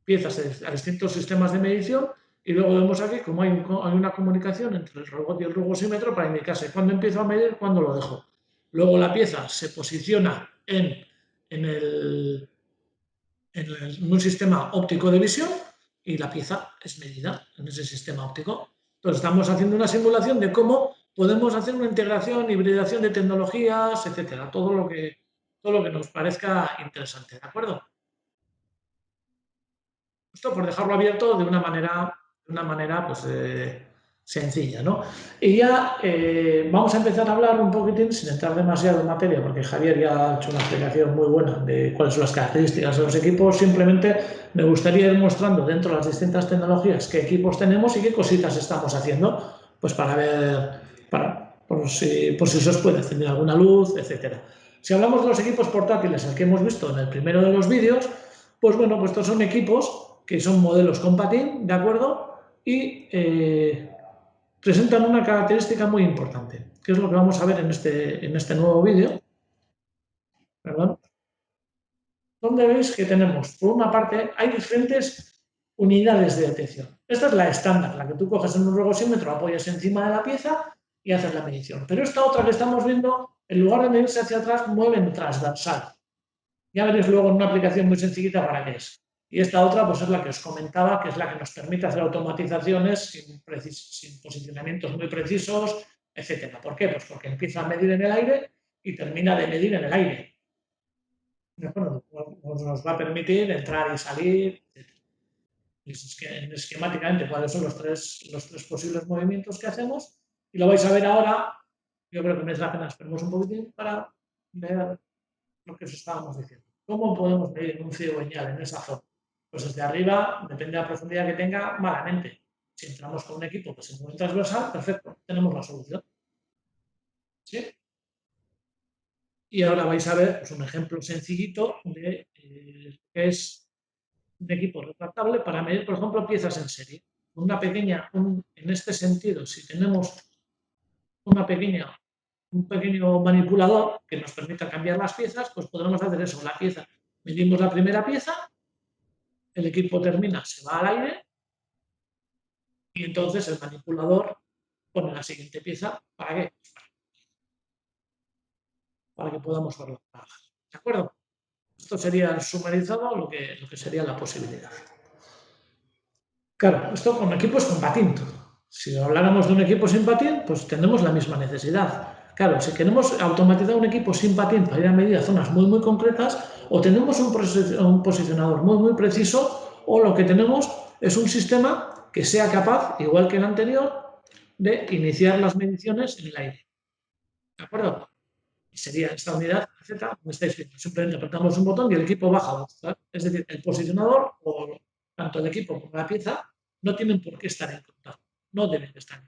piezas a distintos sistemas de medición, y luego vemos aquí cómo hay una comunicación entre el robot y el rugosímetro para indicarse cuándo empiezo a medir, cuándo lo dejo. Luego la pieza se posiciona en un sistema óptico de visión y la pieza es medida en ese sistema óptico. Entonces estamos haciendo una simulación de cómo podemos hacer una integración, hibridación de tecnologías, etcétera, todo lo que nos parezca interesante, ¿de acuerdo? Esto por dejarlo abierto de una manera pues, sencilla, ¿no? Y ya vamos a empezar a hablar un poquitín, sin entrar demasiado en materia, porque Javier ya ha hecho una explicación muy buena de cuáles son las características de los equipos. Simplemente me gustaría ir mostrando dentro de las distintas tecnologías qué equipos tenemos y qué cositas estamos haciendo, pues para ver, por si se os puede encender alguna luz, etcétera. Si hablamos de los equipos portátiles, el que hemos visto en el primero de los vídeos, pues bueno, pues estos son equipos que son modelos con patín, ¿de acuerdo? Y presentan una característica muy importante, que es lo que vamos a ver en este nuevo vídeo. Perdón. Donde veis que tenemos, por una parte, hay diferentes unidades de detección. Esta es la estándar, la que tú coges en un rugosímetro, apoyas encima de la pieza y haces la medición. Pero esta otra que estamos viendo, en lugar de medirse hacia atrás, mueven transversal. Ya veréis luego en una aplicación muy sencillita para qué es. Y esta otra, pues es la que os comentaba, que es la que nos permite hacer automatizaciones sin posicionamientos muy precisos, etcétera. ¿Por qué? Pues porque empieza a medir en el aire y termina de medir en el aire. Bueno, nos va a permitir entrar y salir, esquemáticamente cuáles son los tres posibles movimientos que hacemos, y lo vais a ver ahora. Yo creo que merece la pena esperemos un poquitín para ver lo que os estábamos diciendo. ¿Cómo podemos medir un cigüeñal en esa zona? Pues desde arriba, depende de la profundidad que tenga, malamente. Si entramos con un equipo que se mueve transversal, perfecto, tenemos la solución. ¿Sí? Y ahora vais a ver pues, un ejemplo sencillito de que es un equipo retractable para medir, por ejemplo, piezas en serie. En este sentido, si tenemos un pequeño manipulador que nos permita cambiar las piezas, pues podremos hacer eso. La pieza, medimos la primera pieza, el equipo termina, se va al aire y entonces el manipulador pone la siguiente pieza. ¿Para qué? Para que podamos verlo. ¿De acuerdo? Esto sería sumarizado lo que sería la posibilidad. Claro, esto con equipos con patín. Si habláramos de un equipo sin patín, pues tenemos la misma necesidad. Claro, si queremos automatizar un equipo sin patín para ir a medir a zonas muy, muy concretas, o tenemos un posicionador muy, muy preciso, o lo que tenemos es un sistema que sea capaz, igual que el anterior, de iniciar las mediciones en el aire. ¿De acuerdo? Y sería esta unidad Z, como estáis viendo. Simplemente apretamos un botón y el equipo baja. ¿Sabes? Es decir, el posicionador, o tanto el equipo como la pieza, no tienen por qué estar en contacto. No deben estar.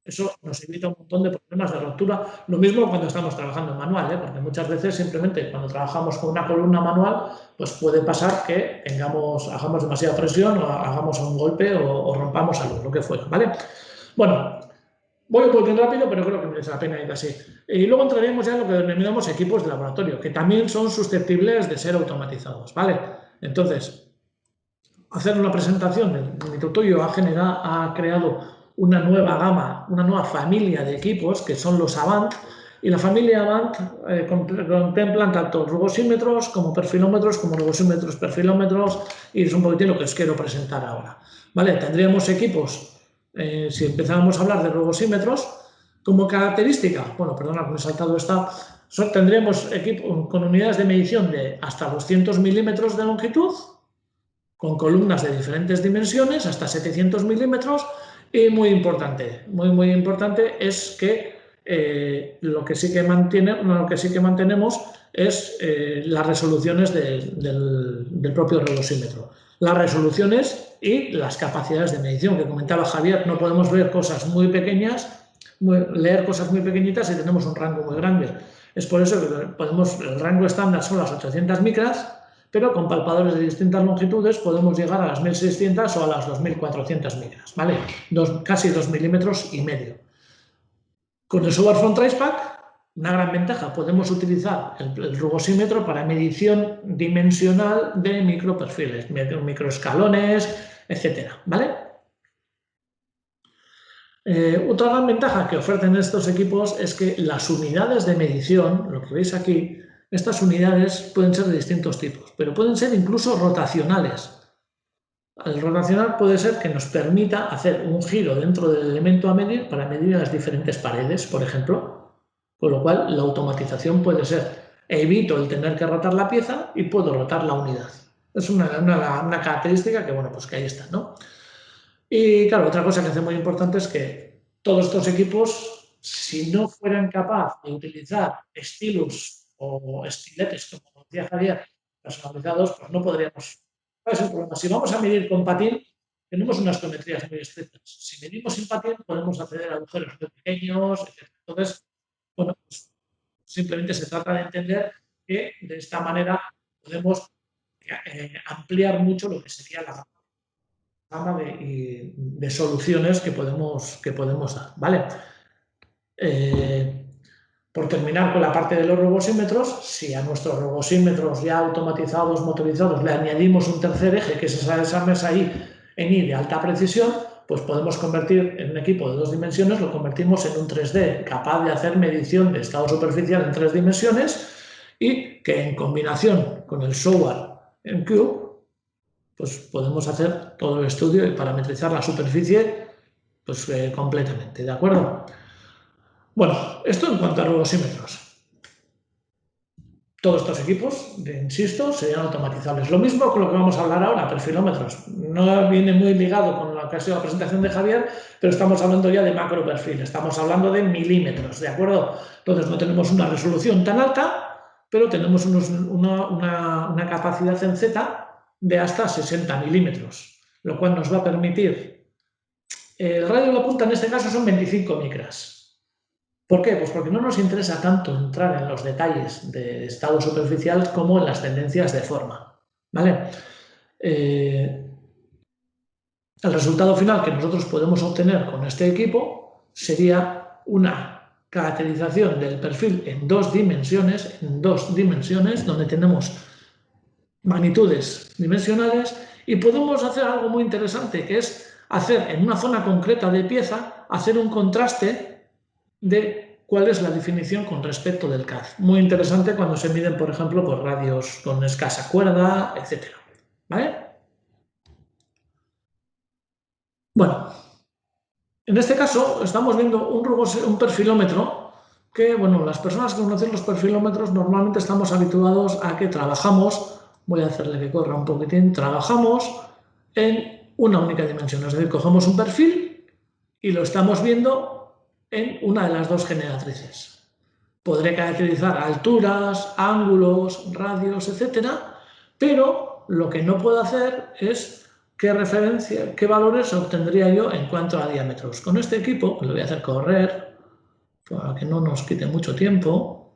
Eso nos evita un montón de problemas de ruptura. Lo mismo cuando estamos trabajando en manual, porque muchas veces simplemente cuando trabajamos con una columna manual, pues puede pasar que hagamos demasiada presión o hagamos un golpe o rompamos algo, lo que fuera, ¿vale? Bueno, voy un poquito rápido, pero creo que merece la pena ir así. Y luego entraremos ya en lo que denominamos equipos de laboratorio, que también son susceptibles de ser automatizados, ¿vale? Entonces, hacer una presentación. Mitutoyo ha creado una nueva gama, una nueva familia de equipos que son los Avant, y la familia Avant contemplan tanto rugosímetros como perfilómetros, como rugosímetros, perfilómetros, y es un poquitín lo que os quiero presentar ahora. ¿Vale? Tendríamos equipos, si empezábamos a hablar de rugosímetros, como característica, bueno, perdona, me he saltado esta, tendríamos equipos con unidades de medición de hasta 200 milímetros de longitud, con columnas de diferentes dimensiones, hasta 700 milímetros, y muy importante es que lo que sí que mantenemos es las resoluciones del propio rugosímetro. Las resoluciones y las capacidades de medición, que comentaba Javier, no podemos ver cosas muy pequeñas, leer cosas muy pequeñitas y tenemos un rango muy grande. Es por eso que el rango estándar son las 800 micras, pero con palpadores de distintas longitudes podemos llegar a las 1600 o a las 2400 micras, ¿vale? Casi 2,5 milímetros. Con el software from Tracepack, una gran ventaja, podemos utilizar el rugosímetro para medición dimensional de microperfiles, microescalones, etcétera, ¿vale? Otra gran ventaja que ofrecen estos equipos es que las unidades de medición, lo que veis aquí, estas unidades pueden ser de distintos tipos, pero pueden ser incluso rotacionales. El rotacional puede ser que nos permita hacer un giro dentro del elemento a medir para medir las diferentes paredes, por ejemplo, con lo cual la automatización puede ser evito el tener que rotar la pieza y puedo rotar la unidad. Es una característica que, bueno, pues que ahí está, ¿no? Y claro, otra cosa que hace muy importante es que todos estos equipos, si no fueran capaces de utilizar estilos o estiletes, como decía Javier, personalizados, pues no podríamos. ¿Cuál es el problema? Si vamos a medir con patín, tenemos unas geometrías muy estrictas. Si medimos sin patín, podemos acceder a agujeros muy pequeños, etc. Entonces, bueno, pues simplemente se trata de entender que de esta manera podemos ampliar mucho lo que sería la gama de soluciones que podemos dar, ¿vale? Por terminar con la parte de los robosímetros, si a nuestros robosímetros ya automatizados, motorizados, le añadimos un tercer eje, que es esa mesa ahí, en I de alta precisión, pues podemos convertir en un equipo de 2 dimensiones, lo convertimos en un 3D, capaz de hacer medición de estado superficial en 3 dimensiones y que en combinación con el software en Cube, pues podemos hacer todo el estudio y parametrizar la superficie pues, completamente, ¿de acuerdo? Bueno, esto en cuanto a robosímetros. Todos estos equipos, insisto, serían automatizables. Lo mismo con lo que vamos a hablar ahora, perfilómetros. No viene muy ligado con lo que ha sido la presentación de Javier, pero estamos hablando ya de macro perfil, estamos hablando de milímetros, ¿de acuerdo? Entonces no tenemos una resolución tan alta, pero tenemos una capacidad en Z de hasta 60 milímetros, lo cual nos va a permitir... El radio de la punta en este caso son 25 micras. ¿Por qué? Pues porque no nos interesa tanto entrar en los detalles de estado superficial como en las tendencias de forma, ¿vale? El resultado final que nosotros podemos obtener con este equipo sería una caracterización del perfil en 2 dimensiones, donde tenemos magnitudes dimensionales y podemos hacer algo muy interesante, que es hacer en una zona concreta de pieza, hacer un contraste de cuál es la definición con respecto del CAD. Muy interesante cuando se miden, por ejemplo, por radios con escasa cuerda, etc. ¿Vale? Bueno, en este caso estamos viendo un perfilómetro que, bueno, las personas que conocen los perfilómetros normalmente estamos habituados a que trabajamos, voy a hacerle que corra un poquitín, trabajamos en una única dimensión, es decir, cogemos un perfil y lo estamos viendo en una de las 2 generatrices. Podré caracterizar alturas, ángulos, radios, etcétera, pero lo que no puedo hacer es qué valores obtendría yo en cuanto a diámetros. Con este equipo, lo voy a hacer correr para que no nos quite mucho tiempo.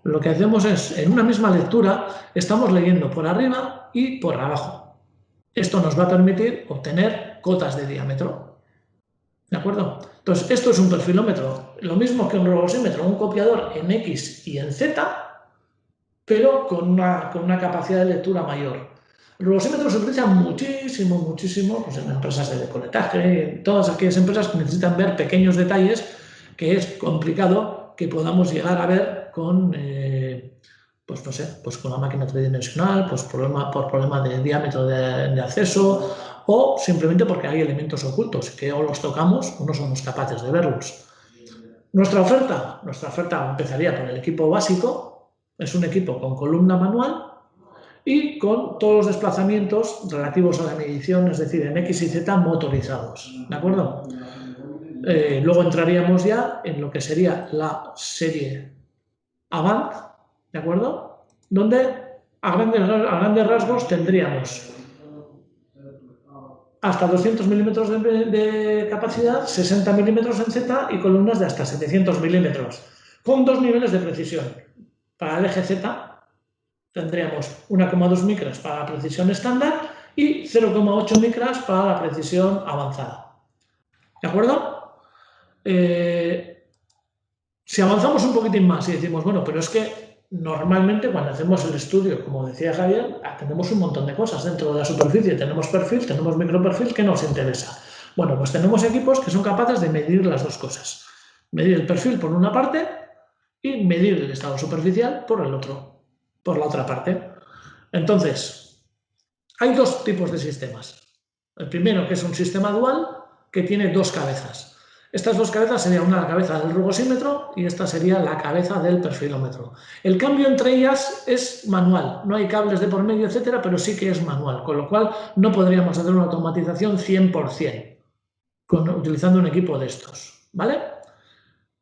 Lo que hacemos es, en una misma lectura, estamos leyendo por arriba y por abajo. Esto nos va a permitir obtener cotas de diámetro. ¿De acuerdo? Entonces, esto es un perfilómetro, lo mismo que un robosímetro, un copiador en X y en Z, pero con una capacidad de lectura mayor. El robosímetro se utiliza muchísimo, pues en empresas de decoletaje, en todas aquellas empresas que necesitan ver pequeños detalles que es complicado que podamos llegar a ver con, pues no sé, pues con la máquina tridimensional, pues por problema de diámetro de acceso, o simplemente porque hay elementos ocultos que o los tocamos o no somos capaces de verlos. Nuestra oferta empezaría por el equipo básico, es un equipo con columna manual y con todos los desplazamientos relativos a la medición, es decir, en X y Z motorizados, ¿de acuerdo? Luego entraríamos ya en lo que sería la serie Avant, ¿de acuerdo? Donde a grandes rasgos tendríamos hasta 200 milímetros de capacidad, 60 milímetros en Z y columnas de hasta 700 milímetros, con 2 niveles de precisión. Para el eje Z tendríamos 1,2 micras para la precisión estándar y 0,8 micras para la precisión avanzada. ¿De acuerdo? Si avanzamos un poquitín más y decimos, bueno, pero es que normalmente cuando hacemos el estudio, como decía Javier, tenemos un montón de cosas dentro de la superficie. Tenemos perfil, tenemos microperfil, ¿qué nos interesa? Bueno, pues tenemos equipos que son capaces de medir las 2 cosas. Medir el perfil por una parte y medir el estado superficial por la otra parte. Entonces, hay 2 tipos de sistemas. El primero, que es un sistema dual, que tiene 2 cabezas. Estas 2 cabezas serían una la cabeza del robosímetro y esta sería la cabeza del perfilómetro. El cambio entre ellas es manual, no hay cables de por medio, etcétera, pero sí que es manual, con lo cual no podríamos hacer una automatización 100% utilizando un equipo de estos, ¿vale?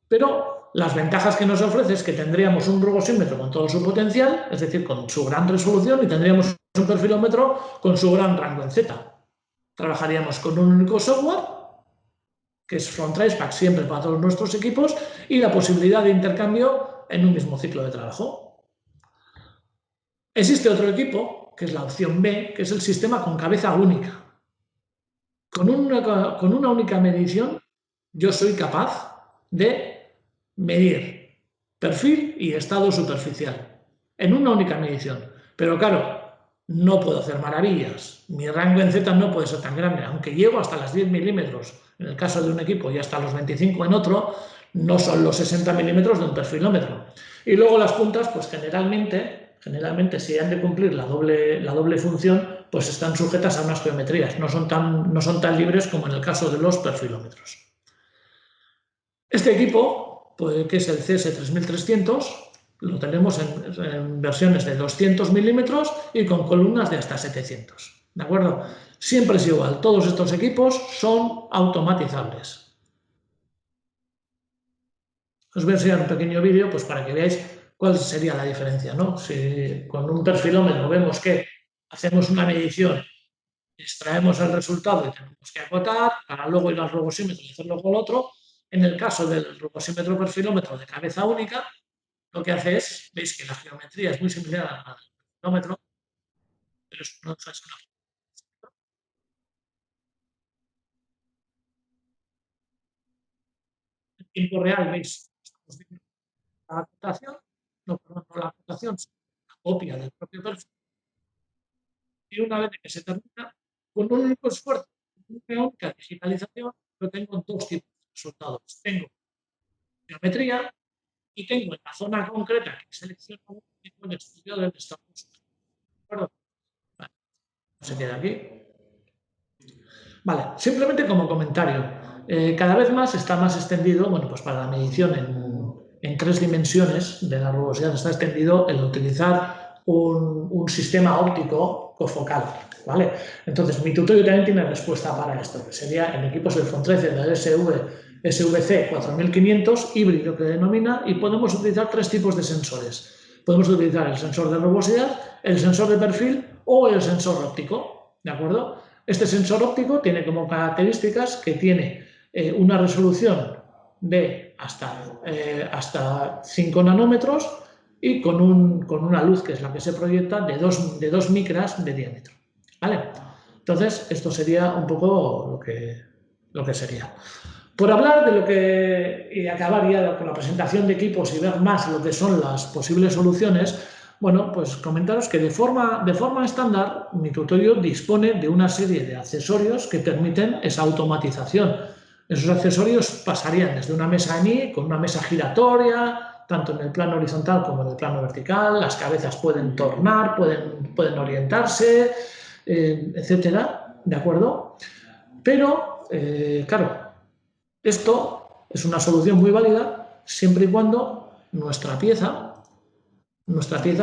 Pero las ventajas que nos ofrece es que tendríamos un robosímetro con todo su potencial, es decir, con su gran resolución, y tendríamos un perfilómetro con su gran rango en Z. Trabajaríamos con un único software, que es Front Traceback siempre para todos nuestros equipos, y la posibilidad de intercambio en un mismo ciclo de trabajo. Existe otro equipo, que es la opción B, que es el sistema con cabeza única. con una única medición yo soy capaz de medir perfil y estado superficial en una única medición. Pero claro, no puedo hacer maravillas. Mi rango en Z no puede ser tan grande, aunque llego hasta las 10 milímetros en el caso de un equipo y hasta los 25 en otro, no son los 60 milímetros de un perfilómetro. Y luego las puntas, pues generalmente si han de cumplir la doble función, pues están sujetas a unas geometrías, no son tan libres como en el caso de los perfilómetros. Este equipo, pues, que es el CS3300, lo tenemos en versiones de 200 milímetros y con columnas de hasta 700. ¿De acuerdo? Siempre es igual, todos estos equipos son automatizables. Os voy a enseñar un pequeño vídeo pues, para que veáis cuál sería la diferencia, ¿no? Si con un perfilómetro vemos que hacemos una medición, extraemos el resultado y tenemos que acotar, para luego ir al robosímetro y hacerlo con otro. En el caso del robosímetro perfilómetro de cabeza única, lo que hace es, veis que la geometría es muy similar al perfilómetro, pero es una en tiempo real, veis, estamos viendo la acotación, no la acotación, sino la copia del propio perfil. Y una vez que se termina, con un único esfuerzo, una única digitalización, yo tengo dos tipos de resultados. Tengo geometría y tengo en la zona concreta que selecciono el estudio del estado. Vale, se queda aquí. Vale, simplemente como comentario. Cada vez más está más extendido, bueno, pues para la medición en 3 dimensiones de la rugosidad está extendido el utilizar un sistema óptico cofocal, ¿vale? Entonces, mi tutorial también tiene respuesta para esto, que sería en equipos del FON 13 del SVC 4500, híbrido que denomina, y podemos utilizar 3 tipos de sensores. Podemos utilizar el sensor de rugosidad, el sensor de perfil o el sensor óptico, ¿de acuerdo? Este sensor óptico tiene como características que tiene una resolución de hasta 5 nanómetros y con una luz, que es la que se proyecta, de 2 micras de diámetro. ¿Vale? Entonces, esto sería un poco lo que sería. Por hablar de lo que, y acabar ya con la presentación de equipos y ver más lo que son las posibles soluciones, bueno, pues comentaros que de forma estándar mi tutorial dispone de una serie de accesorios que permiten esa automatización. Esos accesorios pasarían desde una mesa ENI con una mesa giratoria, tanto en el plano horizontal como en el plano vertical, las cabezas pueden tornar, pueden orientarse, etcétera, ¿de acuerdo? Pero, claro, esto es una solución muy válida siempre y cuando nuestra pieza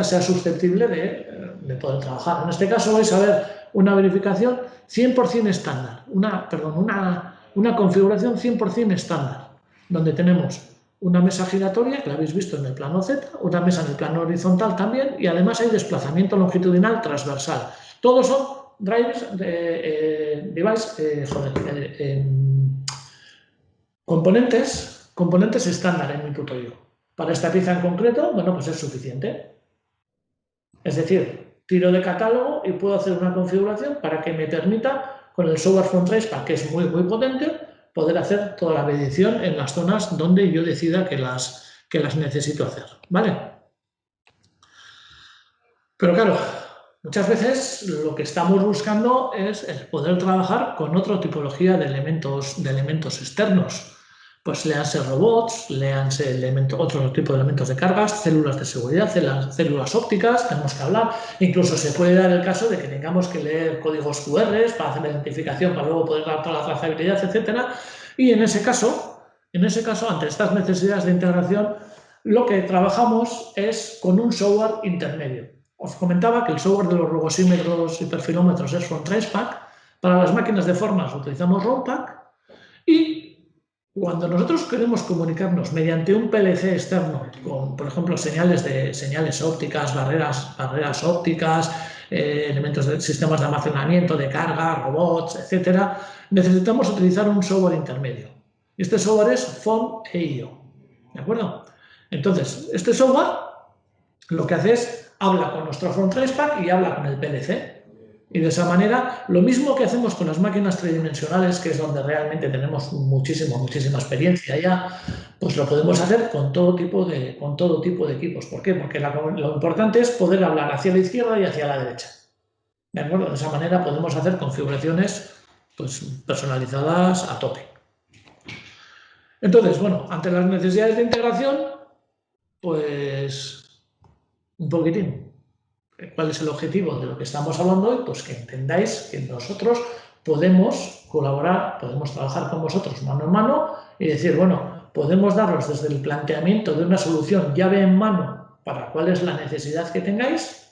sea susceptible de poder trabajar. En este caso vais a ver una verificación 100% estándar, una configuración 100% estándar, donde tenemos una mesa giratoria, que la habéis visto en el plano Z, una mesa en el plano horizontal también, y además hay desplazamiento longitudinal transversal. Todos son drivers, componentes estándar en mi tutorial. Para esta pieza en concreto, bueno, pues es suficiente. Es decir, tiro de catálogo y puedo hacer una configuración para que me permita, con el software FON Tracepack, que es muy, muy potente, poder hacer toda la medición en las zonas donde yo decida que las necesito hacer, ¿vale? Pero claro, muchas veces lo que estamos buscando es el poder trabajar con otra tipología de elementos externos. Pues léanse robots, léanse otro tipo de elementos de cargas, células de seguridad, células ópticas, tenemos que hablar. Incluso se puede dar el caso de que tengamos que leer códigos QR para hacer la identificación, para luego poder dar toda la trazabilidad, etcétera. Y en ese caso, ante estas necesidades de integración, lo que trabajamos es con un software intermedio. Os comentaba que el software de los rugosímetros y perfilómetros es FON Tracepack. Para las máquinas de formas utilizamos ROMPack. Y cuando nosotros queremos comunicarnos mediante un PLC externo, con, por ejemplo, señales ópticas, barreras ópticas, elementos de sistemas de almacenamiento, de carga, robots, etcétera, necesitamos utilizar un software intermedio. Este software es FON-EIO. ¿De acuerdo? Entonces, este software lo que hace es habla con nuestro FON Tracepack y habla con el PLC. Y de esa manera, lo mismo que hacemos con las máquinas tridimensionales, que es donde realmente tenemos muchísima experiencia ya, pues lo podemos hacer con todo tipo de equipos. ¿Por qué? Porque lo importante es poder hablar hacia la izquierda y hacia la derecha. ¿De acuerdo? De esa manera podemos hacer configuraciones pues, personalizadas a tope. Entonces, bueno, ante las necesidades de integración, pues un poquitín. ¿Cuál es el objetivo de lo que estamos hablando hoy? Pues que entendáis que nosotros podemos colaborar, podemos trabajar con vosotros mano en mano y decir, bueno, podemos daros desde el planteamiento de una solución llave en mano para cuál es la necesidad que tengáis,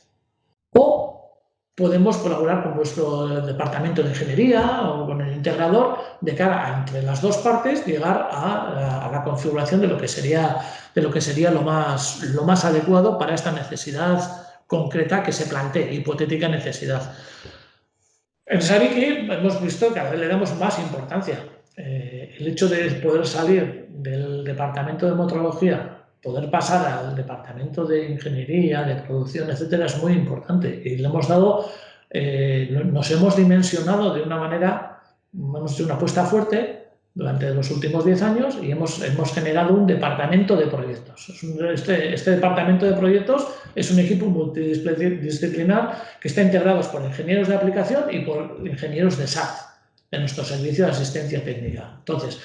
o podemos colaborar con vuestro departamento de ingeniería o con el integrador de cara a, entre las dos partes, llegar a la configuración de lo que sería lo más adecuado para esta necesidad concreta que se plantee, hipotética necesidad. En Sariki hemos visto que cada vez le damos más importancia. El hecho de poder salir del departamento de metrología, poder pasar al departamento de ingeniería, de producción, etcétera, es muy importante. Y le hemos dado, nos hemos dimensionado de una manera, hemos hecho una apuesta fuerte durante los últimos 10 años y hemos generado un departamento de proyectos. Este departamento de proyectos es un equipo multidisciplinar que está integrado por ingenieros de aplicación y por ingenieros de SAT, de nuestro servicio de asistencia técnica. Entonces,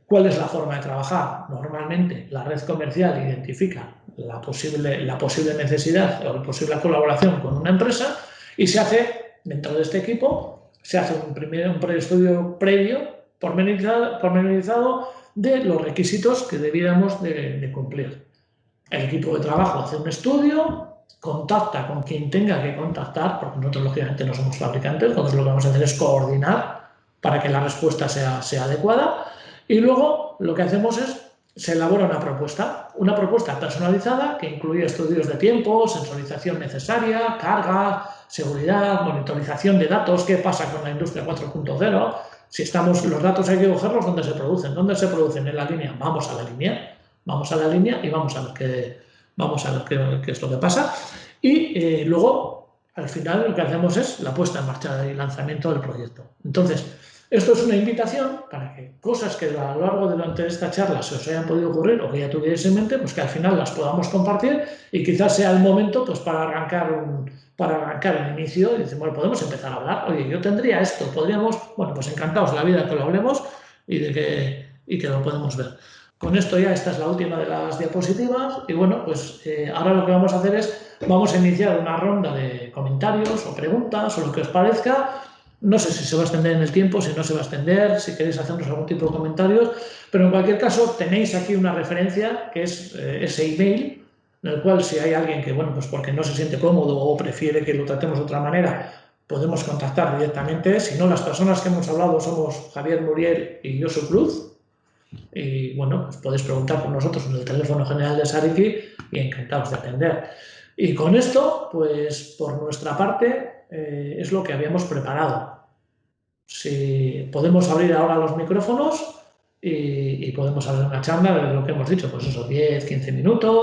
¿cuál es la forma de trabajar? Normalmente la red comercial identifica la posible necesidad o la posible colaboración con una empresa y se hace, dentro de este equipo, se hace un preestudio previo pormenorizado de los requisitos que debiéramos de cumplir. El equipo de trabajo hace un estudio, contacta con quien tenga que contactar, porque nosotros lógicamente no somos fabricantes, entonces lo que vamos a hacer es coordinar para que la respuesta sea adecuada, y luego lo que hacemos es, se elabora una propuesta personalizada que incluye estudios de tiempo, sensorización necesaria, carga, seguridad, monitorización de datos, qué pasa con la industria 4.0, si los datos hay que cogerlos, ¿dónde se producen? ¿Dónde se producen? En la línea. Vamos a la línea y vamos a ver qué es lo que pasa. Y luego, al final, lo que hacemos es la puesta en marcha y lanzamiento del proyecto. Entonces, esto es una invitación para que cosas que a lo largo de esta charla se os hayan podido ocurrir o que ya tuvierais en mente, pues que al final las podamos compartir y quizás sea el momento pues, para arrancar el inicio y decir, bueno, podemos empezar a hablar. Oye, yo tendría esto, podríamos, bueno, pues encantados de la vida que lo hablemos y que lo podemos ver. Con esto ya esta es la última de las diapositivas y bueno, pues ahora lo que vamos a hacer es, vamos a iniciar una ronda de comentarios o preguntas o lo que os parezca. No sé si se va a extender en el tiempo, si no se va a extender, si queréis hacernos algún tipo de comentarios, pero en cualquier caso tenéis aquí una referencia que es ese email, en el cual si hay alguien que, bueno, pues porque no se siente cómodo o prefiere que lo tratemos de otra manera, podemos contactar directamente. Si no, las personas que hemos hablado somos Javier Muriel y Josu Cruz. Y bueno, pues podéis preguntar por nosotros en el teléfono general de Sariki y encantados de atender. Y con esto, pues por nuestra parte, es lo que habíamos preparado. Si podemos abrir ahora los micrófonos y podemos hacer una charla de lo que hemos dicho, pues eso, 10, 15 minutos.